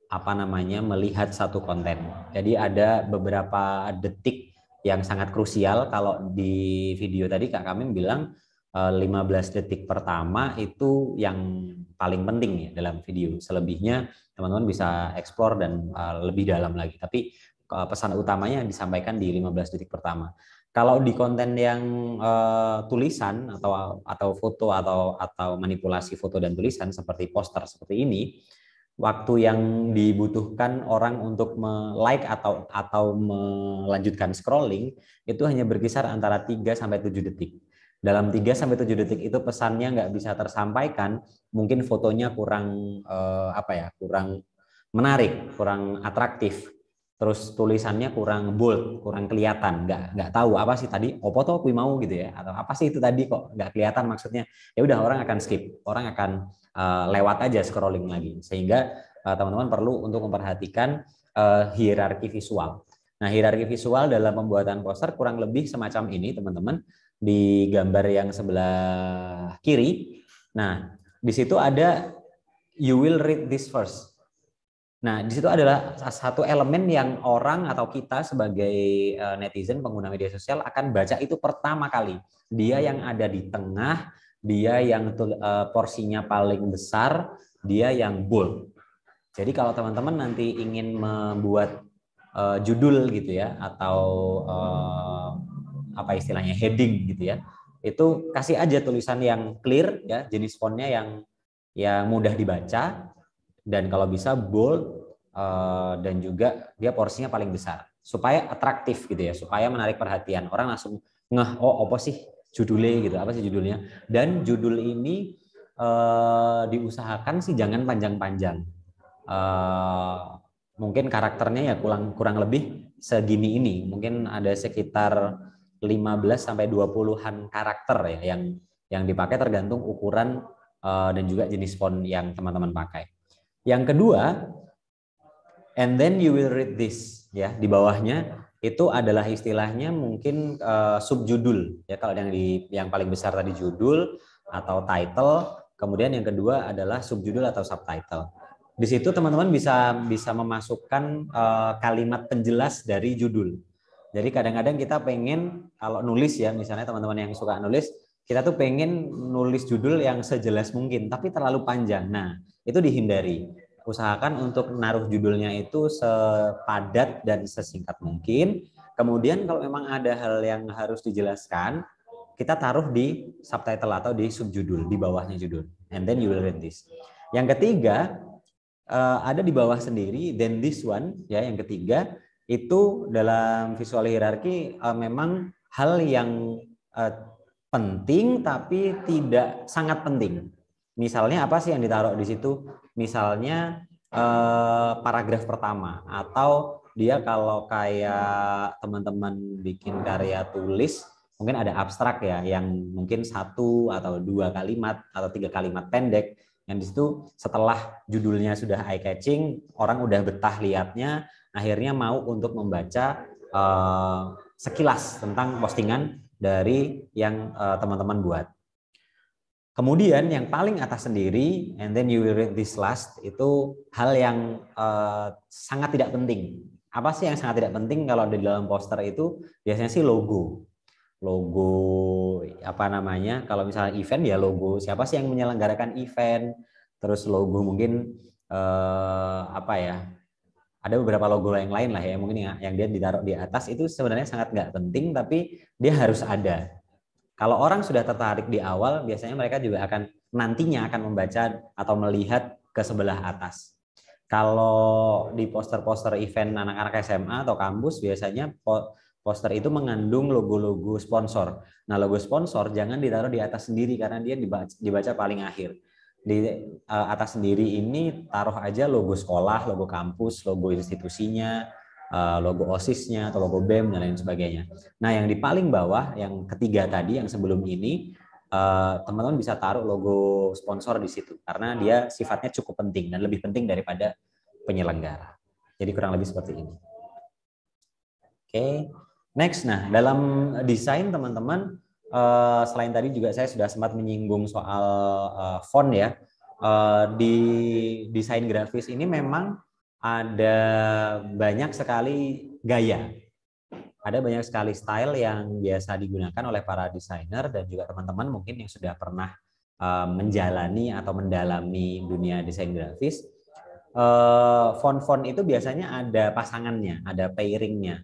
apa namanya, melihat satu konten. Jadi ada beberapa detik yang sangat krusial. Kalau di video tadi Kak Kamim bilang 15 detik pertama itu yang paling penting ya dalam video. Selebihnya teman-teman bisa explore dan lebih dalam lagi. Tapi pesan utamanya disampaikan di 15 detik pertama. Kalau di konten yang tulisan atau foto atau manipulasi foto dan tulisan seperti poster seperti ini, waktu yang dibutuhkan orang untuk like atau melanjutkan scrolling itu hanya berkisar antara 3 sampai 7 detik. Dalam 3 sampai 7 detik itu pesannya nggak bisa tersampaikan, mungkin fotonya kurang kurang menarik, kurang atraktif. Terus tulisannya kurang bold, kurang kelihatan, nggak tahu apa sih tadi, opo toh kui mau gitu ya, atau apa sih itu tadi kok nggak kelihatan maksudnya. Ya udah, orang akan skip, orang akan lewat aja scrolling lagi, sehingga teman-teman perlu untuk memperhatikan hierarki visual. Nah, hierarki visual dalam pembuatan poster kurang lebih semacam ini, teman-teman, di gambar yang sebelah kiri. Nah, di situ ada you will read this first. Nah, di situ adalah satu elemen yang orang atau kita sebagai netizen pengguna media sosial akan baca itu pertama kali. Dia yang ada di tengah, dia yang porsinya paling besar, dia yang bold. Jadi kalau teman-teman nanti ingin membuat judul gitu ya, atau apa istilahnya, heading gitu ya, itu kasih aja tulisan yang clear ya, jenis fontnya yang mudah dibaca, dan kalau bisa bold, dan juga dia porsinya paling besar supaya atraktif gitu ya, supaya menarik perhatian orang, langsung ngeh, oh apa sih judulnya gitu, apa sih judulnya. Dan judul ini diusahakan sih jangan panjang-panjang, mungkin karakternya ya kurang lebih segini ini, mungkin ada sekitar 15 sampai 20-an karakter ya yang dipakai, tergantung ukuran dan juga jenis font yang teman-teman pakai. Yang kedua, and then you will read this ya, di bawahnya itu adalah istilahnya mungkin subjudul ya. Kalau yang paling besar tadi judul atau title, kemudian yang kedua adalah subjudul atau subtitle. Di situ teman-teman bisa memasukkan kalimat penjelas dari judul. Jadi kadang-kadang kita pengen kalau nulis ya, misalnya teman-teman yang suka nulis, kita tuh pengen nulis judul yang sejelas mungkin, tapi terlalu panjang. Nah, itu dihindari. Usahakan untuk naruh judulnya itu sepadat dan sesingkat mungkin. Kemudian kalau memang ada hal yang harus dijelaskan, kita taruh di subtitle atau di subjudul, di bawahnya judul. And then you will read this. Yang ketiga, ada di bawah sendiri, then this one, ya, yang ketiga, itu dalam visual hierarki memang hal yang penting tapi tidak sangat penting. Misalnya apa sih yang ditaruh di situ? Misalnya paragraf pertama, atau dia kalau kayak teman-teman bikin karya tulis, mungkin ada abstrak ya, yang mungkin 1 atau 2 kalimat atau 3 kalimat pendek, yang di situ setelah judulnya sudah eye catching, orang udah betah lihatnya, akhirnya mau untuk membaca sekilas tentang postingan dari yang teman-teman buat. Kemudian yang paling atas sendiri, and then you will read this last, itu hal yang sangat tidak penting. Apa sih yang sangat tidak penting kalau di dalam poster itu? Biasanya sih logo. Logo apa namanya? Kalau misalnya event ya logo siapa sih yang menyelenggarakan event. Terus logo mungkin apa ya? Ada beberapa logo yang lain lah ya, mungkin yang dia ditaruh di atas itu sebenarnya sangat nggak penting, tapi dia harus ada. Kalau orang sudah tertarik di awal, biasanya mereka juga nantinya akan membaca atau melihat ke sebelah atas. Kalau di poster-poster event anak-anak SMA atau kampus, biasanya poster itu mengandung logo-logo sponsor. Nah, logo sponsor jangan ditaruh di atas sendiri karena dia dibaca paling akhir. Di atas sendiri ini taruh aja logo sekolah, logo kampus, logo institusinya, logo OSIS-nya atau logo BEM dan lain sebagainya. Nah, yang di paling bawah, yang ketiga tadi, yang sebelum ini, teman-teman bisa taruh logo sponsor di situ karena dia sifatnya cukup penting dan lebih penting daripada penyelenggara. Jadi kurang lebih seperti ini. Oke, next. Nah, dalam desain teman-teman, selain tadi juga saya sudah sempat menyinggung soal font ya. di desain grafis ini memang ada banyak sekali gaya. Ada banyak sekali style yang biasa digunakan oleh para desainer dan juga teman-teman mungkin yang sudah pernah menjalani atau mendalami dunia desain grafis. Font-font itu biasanya ada pasangannya, ada pairingnya.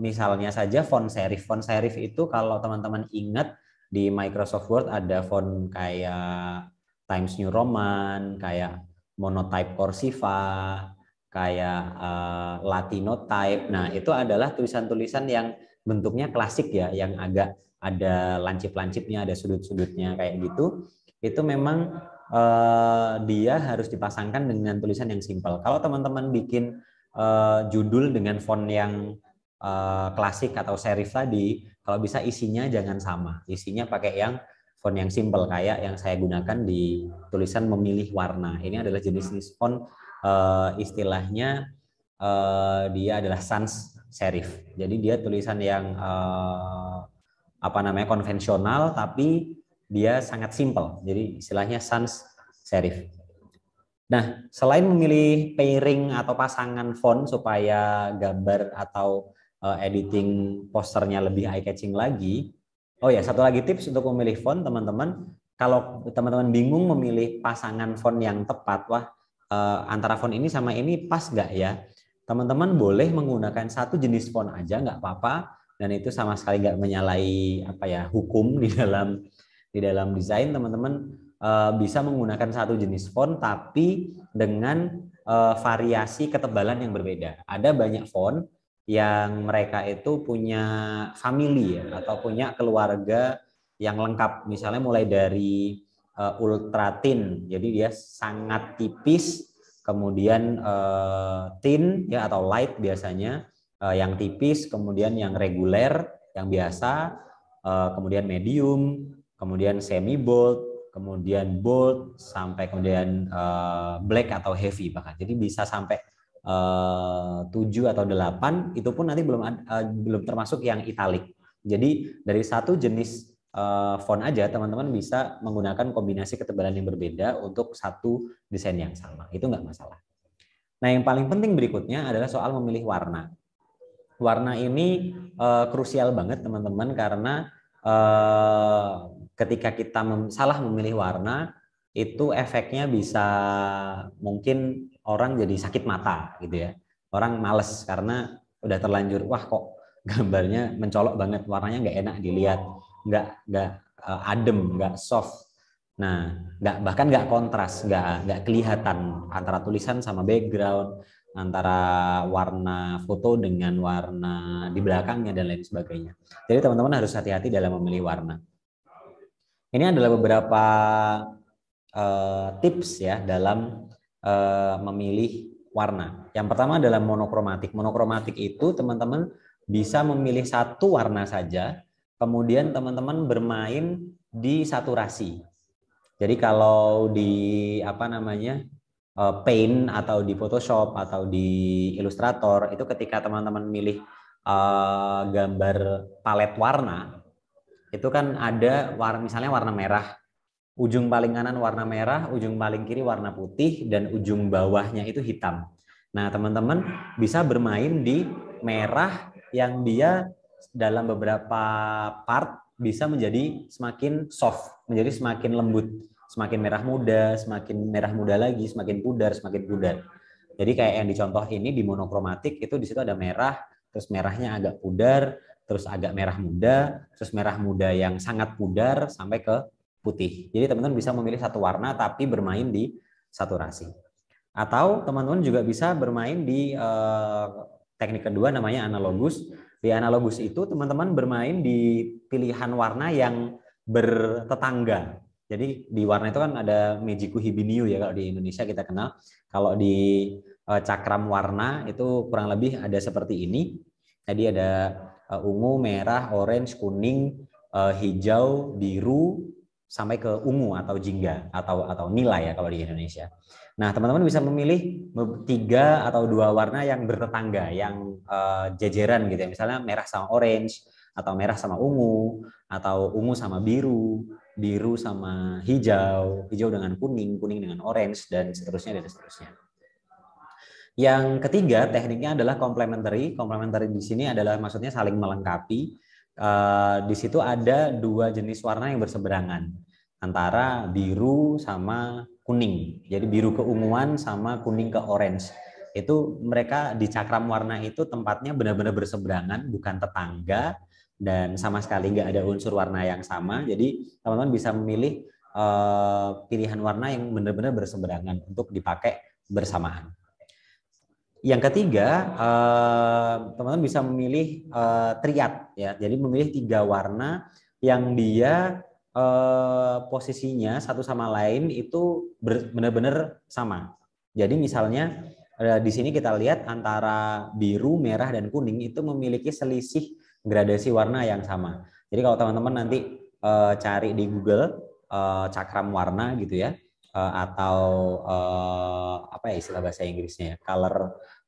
Misalnya saja font serif. Font serif itu kalau teman-teman ingat di Microsoft Word ada font kayak Times New Roman, kayak Monotype Cursiva, kayak Latino Type. Nah, itu adalah tulisan-tulisan yang bentuknya klasik ya, yang agak ada lancip-lancipnya, ada sudut-sudutnya kayak gitu. Itu memang dia harus dipasangkan dengan tulisan yang simpel. Kalau teman-teman bikin judul dengan font yang klasik atau serif tadi, kalau bisa isinya jangan sama. Isinya pakai yang font yang simple kayak yang saya gunakan di tulisan memilih warna. Ini adalah jenis font istilahnya dia adalah sans serif. Jadi dia tulisan yang konvensional tapi dia sangat simple. Jadi istilahnya sans serif. Nah, selain memilih pairing atau pasangan font supaya gambar atau editing posternya lebih eye-catching lagi, oh ya, satu lagi tips untuk memilih font, teman-teman. Kalau teman-teman bingung memilih pasangan font yang tepat, antara font ini sama ini pas nggak ya? Teman-teman boleh menggunakan satu jenis font aja, nggak apa-apa, dan itu sama sekali nggak menyalahi hukum di dalam desain. Teman-teman bisa menggunakan satu jenis font tapi dengan variasi ketebalan yang berbeda. Ada banyak font yang mereka itu punya family ya, atau punya keluarga yang lengkap. Misalnya mulai dari ultra thin, jadi dia sangat tipis, kemudian thin ya atau light biasanya, yang tipis, kemudian yang reguler, yang biasa, kemudian medium, kemudian semi bold, kemudian bold, sampai kemudian black atau heavy bahkan. Jadi bisa sampai 7 atau 8, itu pun nanti belum termasuk yang italic. Jadi dari satu jenis font aja teman-teman bisa menggunakan kombinasi ketebalan yang berbeda untuk satu desain yang sama. Itu nggak masalah. Nah, yang paling penting berikutnya adalah soal memilih warna. Warna ini krusial banget teman-teman, karena ketika kita salah memilih warna, itu efeknya bisa mungkin orang jadi sakit mata gitu ya. Orang males karena udah terlanjur, wah kok gambarnya mencolok banget, warnanya nggak enak dilihat, nggak adem, nggak soft. Nah, bahkan nggak kontras, nggak kelihatan antara tulisan sama background, antara warna foto dengan warna di belakangnya dan lain sebagainya. Jadi teman-teman harus hati-hati dalam memilih warna. Ini adalah beberapa tips ya dalam memilih warna. Yang pertama adalah monokromatik. Monokromatik itu teman-teman bisa memilih satu warna saja, kemudian teman-teman bermain di saturasi. Jadi kalau di Paint atau di Photoshop atau di Illustrator, itu ketika teman-teman milih gambar palet warna, itu kan ada misalnya warna merah, ujung paling kanan warna merah, ujung paling kiri warna putih, dan ujung bawahnya itu hitam. Nah, teman-teman bisa bermain di merah yang dia dalam beberapa part bisa menjadi semakin soft, menjadi semakin lembut, semakin merah muda lagi, semakin pudar. Jadi kayak yang dicontoh ini di monokromatik itu di situ ada merah, terus merahnya agak pudar, terus agak merah muda, terus merah muda yang sangat pudar sampai ke putih. Jadi teman-teman bisa memilih satu warna tapi bermain di saturasi. Atau teman-teman juga bisa bermain di teknik kedua namanya analogus. Di analogus itu teman-teman bermain di pilihan warna yang bertetangga. Jadi di warna itu kan ada Mejiku Hibiniu ya kalau di Indonesia kita kenal. Kalau di cakram warna itu kurang lebih ada seperti ini. Jadi ada ungu, merah, orange, kuning, hijau, biru, sampai ke ungu atau jingga atau nila ya kalau di Indonesia. Nah, teman-teman bisa memilih 3 atau 2 warna yang bertetangga, yang jejeran gitu ya. Misalnya merah sama orange, atau merah sama ungu, atau ungu sama biru, biru sama hijau, hijau dengan kuning, kuning dengan orange, dan seterusnya dan seterusnya. Yang ketiga tekniknya adalah complementary. Complementary di sini adalah maksudnya saling melengkapi. Di situ ada dua jenis warna yang berseberangan antara biru sama kuning. Jadi biru keunguan sama kuning ke orange. Itu mereka di cakram warna itu tempatnya benar-benar berseberangan, bukan tetangga, dan sama sekali nggak ada unsur warna yang sama. Jadi teman-teman bisa memilih pilihan warna yang benar-benar berseberangan untuk dipakai bersamaan. Yang ketiga, teman-teman bisa memilih triad ya. Jadi memilih 3 warna yang dia posisinya satu sama lain itu benar-benar sama. Jadi misalnya di sini kita lihat antara biru, merah, dan kuning itu memiliki selisih gradasi warna yang sama. Jadi kalau teman-teman nanti cari di Google cakram warna gitu ya, atau apa ya istilah bahasa Inggrisnya ya,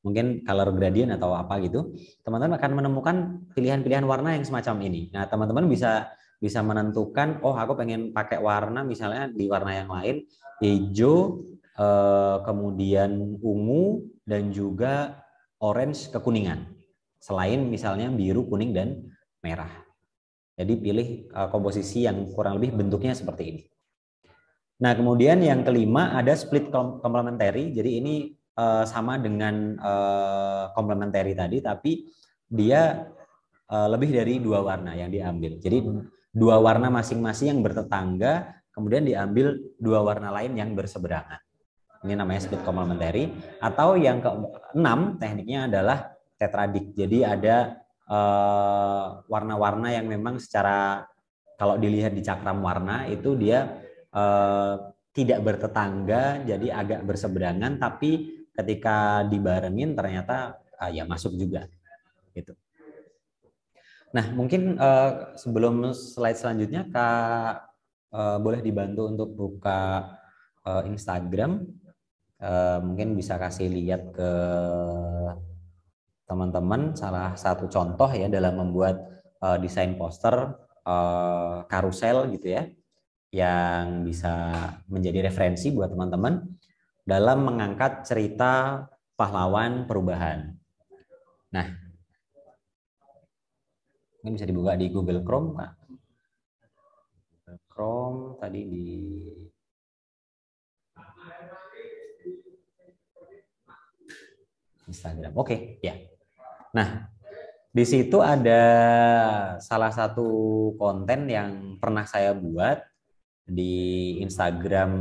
mungkin color gradient atau apa gitu, teman-teman akan menemukan pilihan-pilihan warna yang semacam ini. Nah, teman-teman bisa menentukan, oh aku pengen pakai warna misalnya di warna yang lain, hijau, kemudian ungu, dan juga orange kekuningan, selain misalnya biru, kuning, dan merah. Jadi pilih komposisi yang kurang lebih bentuknya seperti ini. Nah, kemudian yang kelima ada split complementary. Jadi ini sama dengan complementary tadi, tapi dia lebih dari 2 warna yang diambil. Jadi 2 warna masing-masing yang bertetangga, kemudian diambil 2 warna lain yang berseberangan. Ini namanya split complementary. Atau yang ke-6 tekniknya adalah tetradik. Jadi ada warna-warna yang memang secara kalau dilihat di cakram warna itu dia tidak bertetangga, jadi agak berseberangan, tapi ketika dibarengin ternyata ya masuk juga gitu. Nah, mungkin sebelum slide selanjutnya Kak boleh dibantu untuk buka Instagram, mungkin bisa kasih lihat ke teman-teman salah satu contoh ya dalam membuat desain poster karusel gitu ya, yang bisa menjadi referensi buat teman-teman dalam mengangkat cerita pahlawan perubahan. Nah, ini bisa dibuka di Google Chrome, Kak. Google Chrome tadi di Instagram. Oke, ya. Nah, di situ ada salah satu konten yang pernah saya buat di Instagram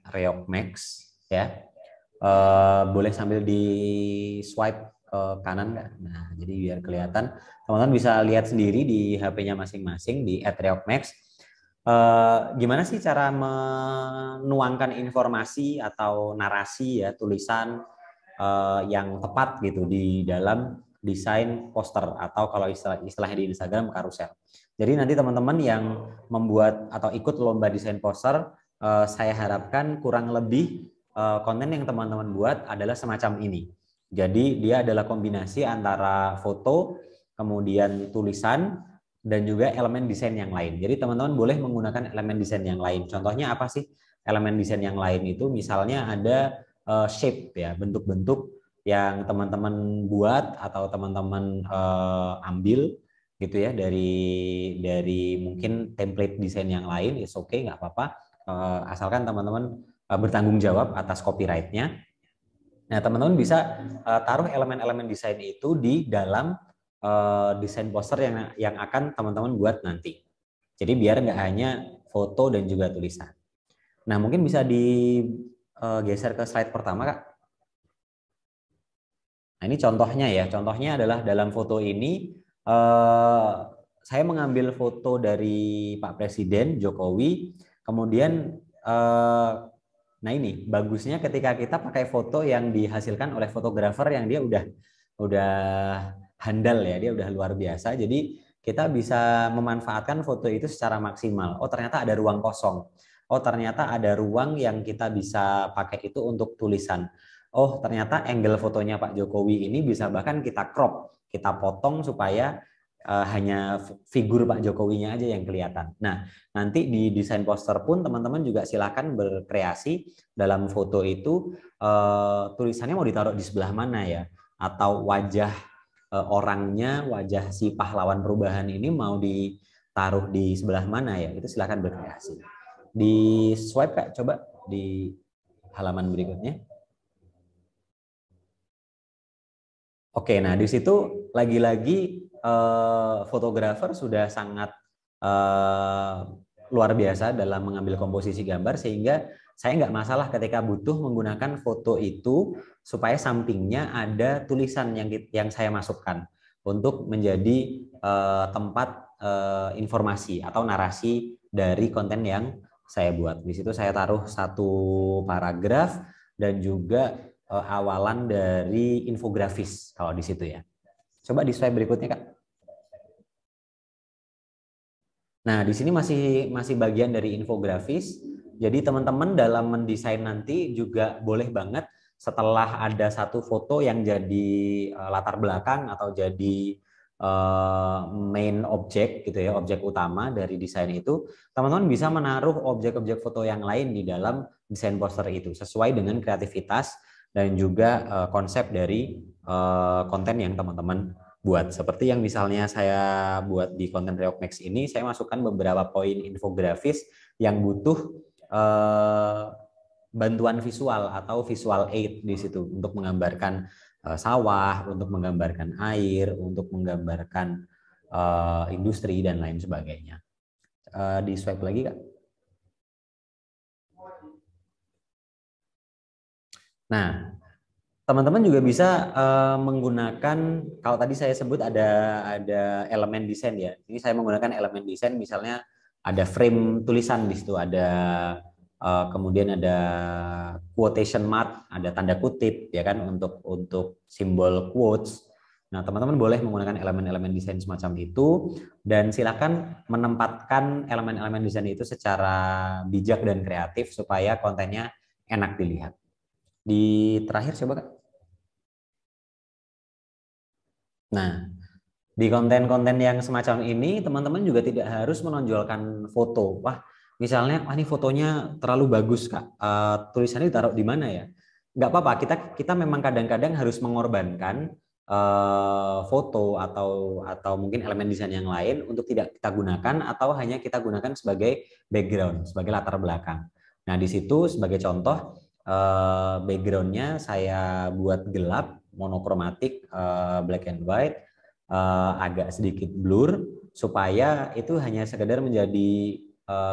@reokmax ya. Boleh sambil di swipe ke kanan nggak? Nah, jadi biar kelihatan, teman-teman bisa lihat sendiri di HP-nya masing-masing di @reokmax. Gimana sih cara menuangkan informasi atau narasi ya, tulisan yang tepat gitu di dalam desain poster atau kalau istilahnya di Instagram karusel. Jadi nanti teman-teman yang membuat atau ikut lomba desain poster, saya harapkan kurang lebih konten yang teman-teman buat adalah semacam ini. Jadi dia adalah kombinasi antara foto, kemudian tulisan, dan juga elemen desain yang lain. Jadi teman-teman boleh menggunakan elemen desain yang lain. Contohnya apa sih elemen desain yang lain itu? Misalnya ada shape ya, bentuk-bentuk yang teman-teman buat atau teman-teman ambil gitu ya dari mungkin template desain yang lain, is okay, nggak apa-apa, asalkan teman-teman bertanggung jawab atas copyright-nya. Nah, teman-teman bisa taruh elemen-elemen desain itu di dalam desain poster yang akan teman-teman buat nanti. Jadi biar nggak hanya foto dan juga tulisan. Nah, mungkin bisa digeser ke slide pertama, Kak. Nah, ini contohnya ya. Contohnya adalah dalam foto ini saya mengambil foto dari Pak Presiden Jokowi. Kemudian nah ini bagusnya ketika kita pakai foto yang dihasilkan oleh fotografer yang dia udah handal ya, dia udah luar biasa. Jadi kita bisa memanfaatkan foto itu secara maksimal. Oh, ternyata ada ruang kosong. Oh, ternyata ada ruang yang kita bisa pakai itu untuk tulisan. Oh, ternyata angle fotonya Pak Jokowi ini bisa bahkan kita crop, kita potong supaya hanya figur Pak Jokowinya aja yang kelihatan. Nah, nanti di desain poster pun teman-teman juga silakan berkreasi dalam foto itu tulisannya mau ditaruh di sebelah mana ya, atau wajah orangnya, wajah si pahlawan perubahan ini mau ditaruh di sebelah mana ya, itu silakan berkreasi. Di swipe Kak, coba di halaman berikutnya. Oke, nah di situ lagi-lagi fotografer sudah sangat luar biasa dalam mengambil komposisi gambar, sehingga saya nggak masalah ketika butuh menggunakan foto itu supaya sampingnya ada tulisan yang saya masukkan untuk menjadi tempat informasi atau narasi dari konten yang saya buat. Di situ saya taruh satu paragraf dan juga awalan dari infografis kalau di situ ya. Coba di slide berikutnya Kak. Nah, di sini masih bagian dari infografis. Jadi teman-teman dalam mendesain nanti juga boleh banget setelah ada satu foto yang jadi latar belakang atau jadi main objek gitu ya, objek utama dari desain itu, teman-teman bisa menaruh objek-objek foto yang lain di dalam desain poster itu sesuai dengan kreativitas dan juga konsep dari konten yang teman-teman buat. Seperti yang misalnya saya buat di konten Reok Max ini, saya masukkan beberapa poin infografis yang butuh bantuan visual atau visual aid di situ untuk menggambarkan sawah, untuk menggambarkan air, untuk menggambarkan industri dan lain sebagainya. Di swipe lagi Kak. Nah, teman-teman juga bisa menggunakan, kalau tadi saya sebut ada elemen desain ya. Ini saya menggunakan elemen desain, misalnya ada frame tulisan di situ, ada kemudian ada quotation mark, ada tanda kutip ya kan untuk simbol quotes. Nah, teman-teman boleh menggunakan elemen-elemen desain semacam itu dan silakan menempatkan elemen-elemen desain itu secara bijak dan kreatif supaya kontennya enak dilihat. Di terakhir coba Kak. Nah, di konten-konten yang semacam ini teman-teman juga tidak harus menonjolkan foto. Wah, misalnya ini fotonya terlalu bagus Kak. Tulisannya ditaruh di mana ya? Nggak apa-apa, kita memang kadang-kadang harus mengorbankan foto atau mungkin elemen desain yang lain untuk tidak kita gunakan atau hanya kita gunakan sebagai background, sebagai latar belakang. Nah, di situ sebagai contoh backgroundnya saya buat gelap, monokromatik, black and white, agak sedikit blur supaya itu hanya sekedar menjadi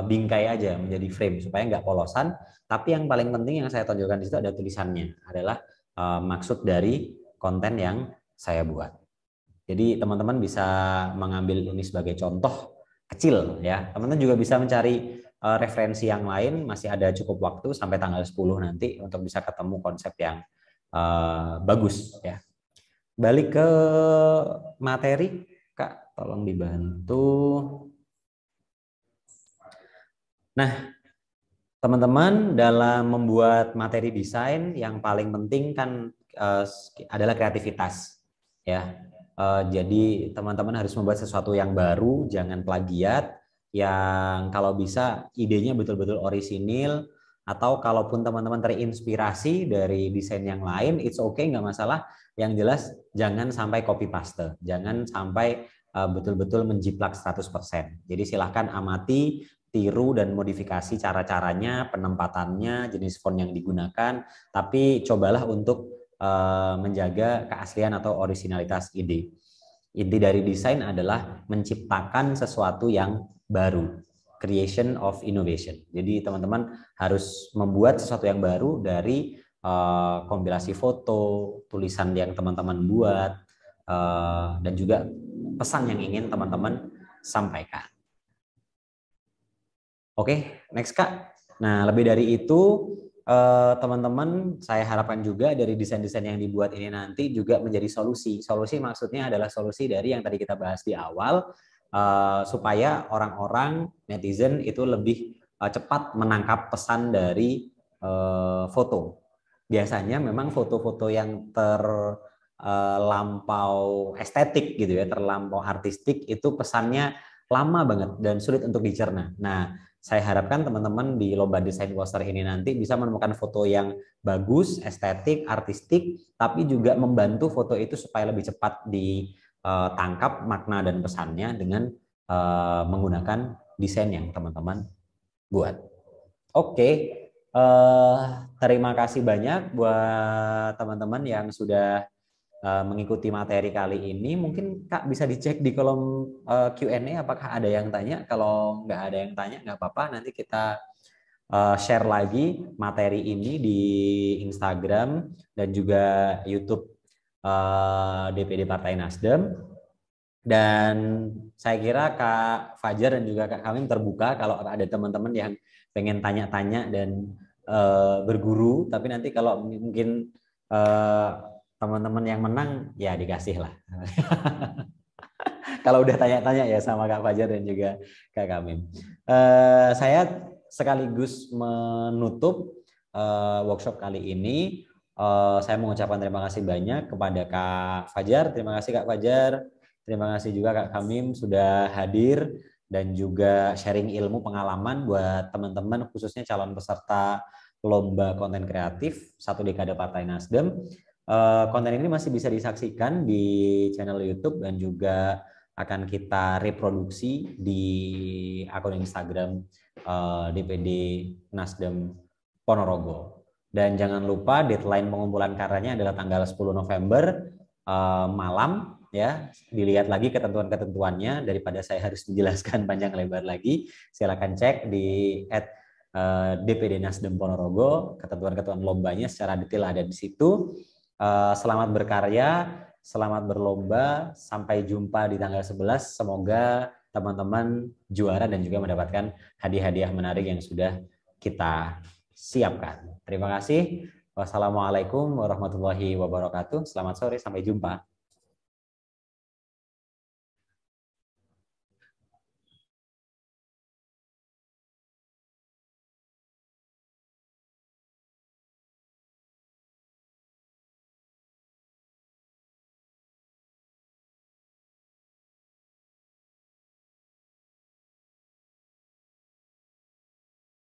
bingkai aja, menjadi frame supaya nggak polosan. Tapi yang paling penting yang saya tonjolkan di situ ada tulisannya, adalah maksud dari konten yang saya buat. Jadi teman-teman bisa mengambil ini sebagai contoh kecil ya. Teman-teman juga bisa mencari referensi yang lain, masih ada cukup waktu sampai tanggal 10 nanti untuk bisa ketemu konsep yang bagus ya. Balik ke materi, Kak, tolong dibantu. Nah, teman-teman dalam membuat materi desain yang paling penting kan adalah kreativitas ya. Jadi teman-teman harus membuat sesuatu yang baru, jangan plagiat, yang kalau bisa idenya betul-betul orisinil, atau kalaupun teman-teman terinspirasi dari desain yang lain, it's okay, nggak masalah. Yang jelas jangan sampai copy paste, jangan sampai betul-betul menjiplak 100%. Jadi silahkan amati, tiru dan modifikasi cara-caranya, penempatannya, jenis font yang digunakan, tapi cobalah untuk menjaga keaslian atau orisinalitas ide. Inti dari desain adalah menciptakan sesuatu yang baru, creation of innovation. Jadi teman-teman harus membuat sesuatu yang baru dari kompilasi foto, tulisan yang teman-teman buat, dan juga pesan yang ingin teman-teman sampaikan. Oke, next Kak. Nah, lebih dari itu, teman-teman saya harapkan juga dari desain-desain yang dibuat ini nanti juga menjadi solusi. Solusi maksudnya adalah solusi dari yang tadi kita bahas di awal, supaya orang-orang netizen itu lebih cepat menangkap pesan dari foto. Biasanya memang foto-foto yang lampau estetik gitu ya, terlampau artistik, itu pesannya lama banget dan sulit untuk dicerna. Nah, saya harapkan teman-teman di lomba desain poster ini nanti bisa menemukan foto yang bagus, estetik, artistik, tapi juga membantu foto itu supaya lebih cepat ditangkap makna dan pesannya dengan menggunakan desain yang teman-teman buat. Oke, terima kasih banyak buat teman-teman yang sudah mengikuti materi kali ini. Mungkin Kak bisa dicek di kolom Q&A apakah ada yang tanya. Kalau nggak ada yang tanya nggak apa-apa, nanti kita share lagi materi ini di Instagram dan juga YouTube DPD Partai Nasdem. Dan saya kira Kak Fajar dan juga Kak Kamim terbuka kalau ada teman-teman yang pengen tanya-tanya dan berguru, tapi nanti kalau mungkin teman-teman yang menang ya dikasih lah. Kalau udah tanya-tanya ya sama Kak Fajar dan juga Kak Kamim. Saya sekaligus menutup workshop kali ini. Saya mengucapkan terima kasih banyak kepada Kak Fajar. Terima kasih Kak Fajar. Terima kasih juga Kak Kamim sudah hadir dan juga sharing ilmu pengalaman buat teman-teman khususnya calon peserta lomba konten kreatif 1 Dekade Partai Nasdem. Konten ini masih bisa disaksikan di channel YouTube dan juga akan kita reproduksi di akun Instagram DPD Nasdem Ponorogo. Dan jangan lupa deadline pengumpulan karyanya adalah tanggal 10 November malam. Ya, dilihat lagi ketentuan-ketentuannya daripada saya harus menjelaskan panjang lebar lagi. Silakan cek di DPD Nasdem Ponorogo, ketentuan-ketentuan lombanya secara detail ada di situ. Selamat berkarya, selamat berlomba, sampai jumpa di tanggal 11. Semoga teman-teman juara dan juga mendapatkan hadiah-hadiah menarik yang sudah kita siapkan. Terima kasih. Wassalamualaikum warahmatullahi wabarakatuh. Selamat sore, sampai jumpa.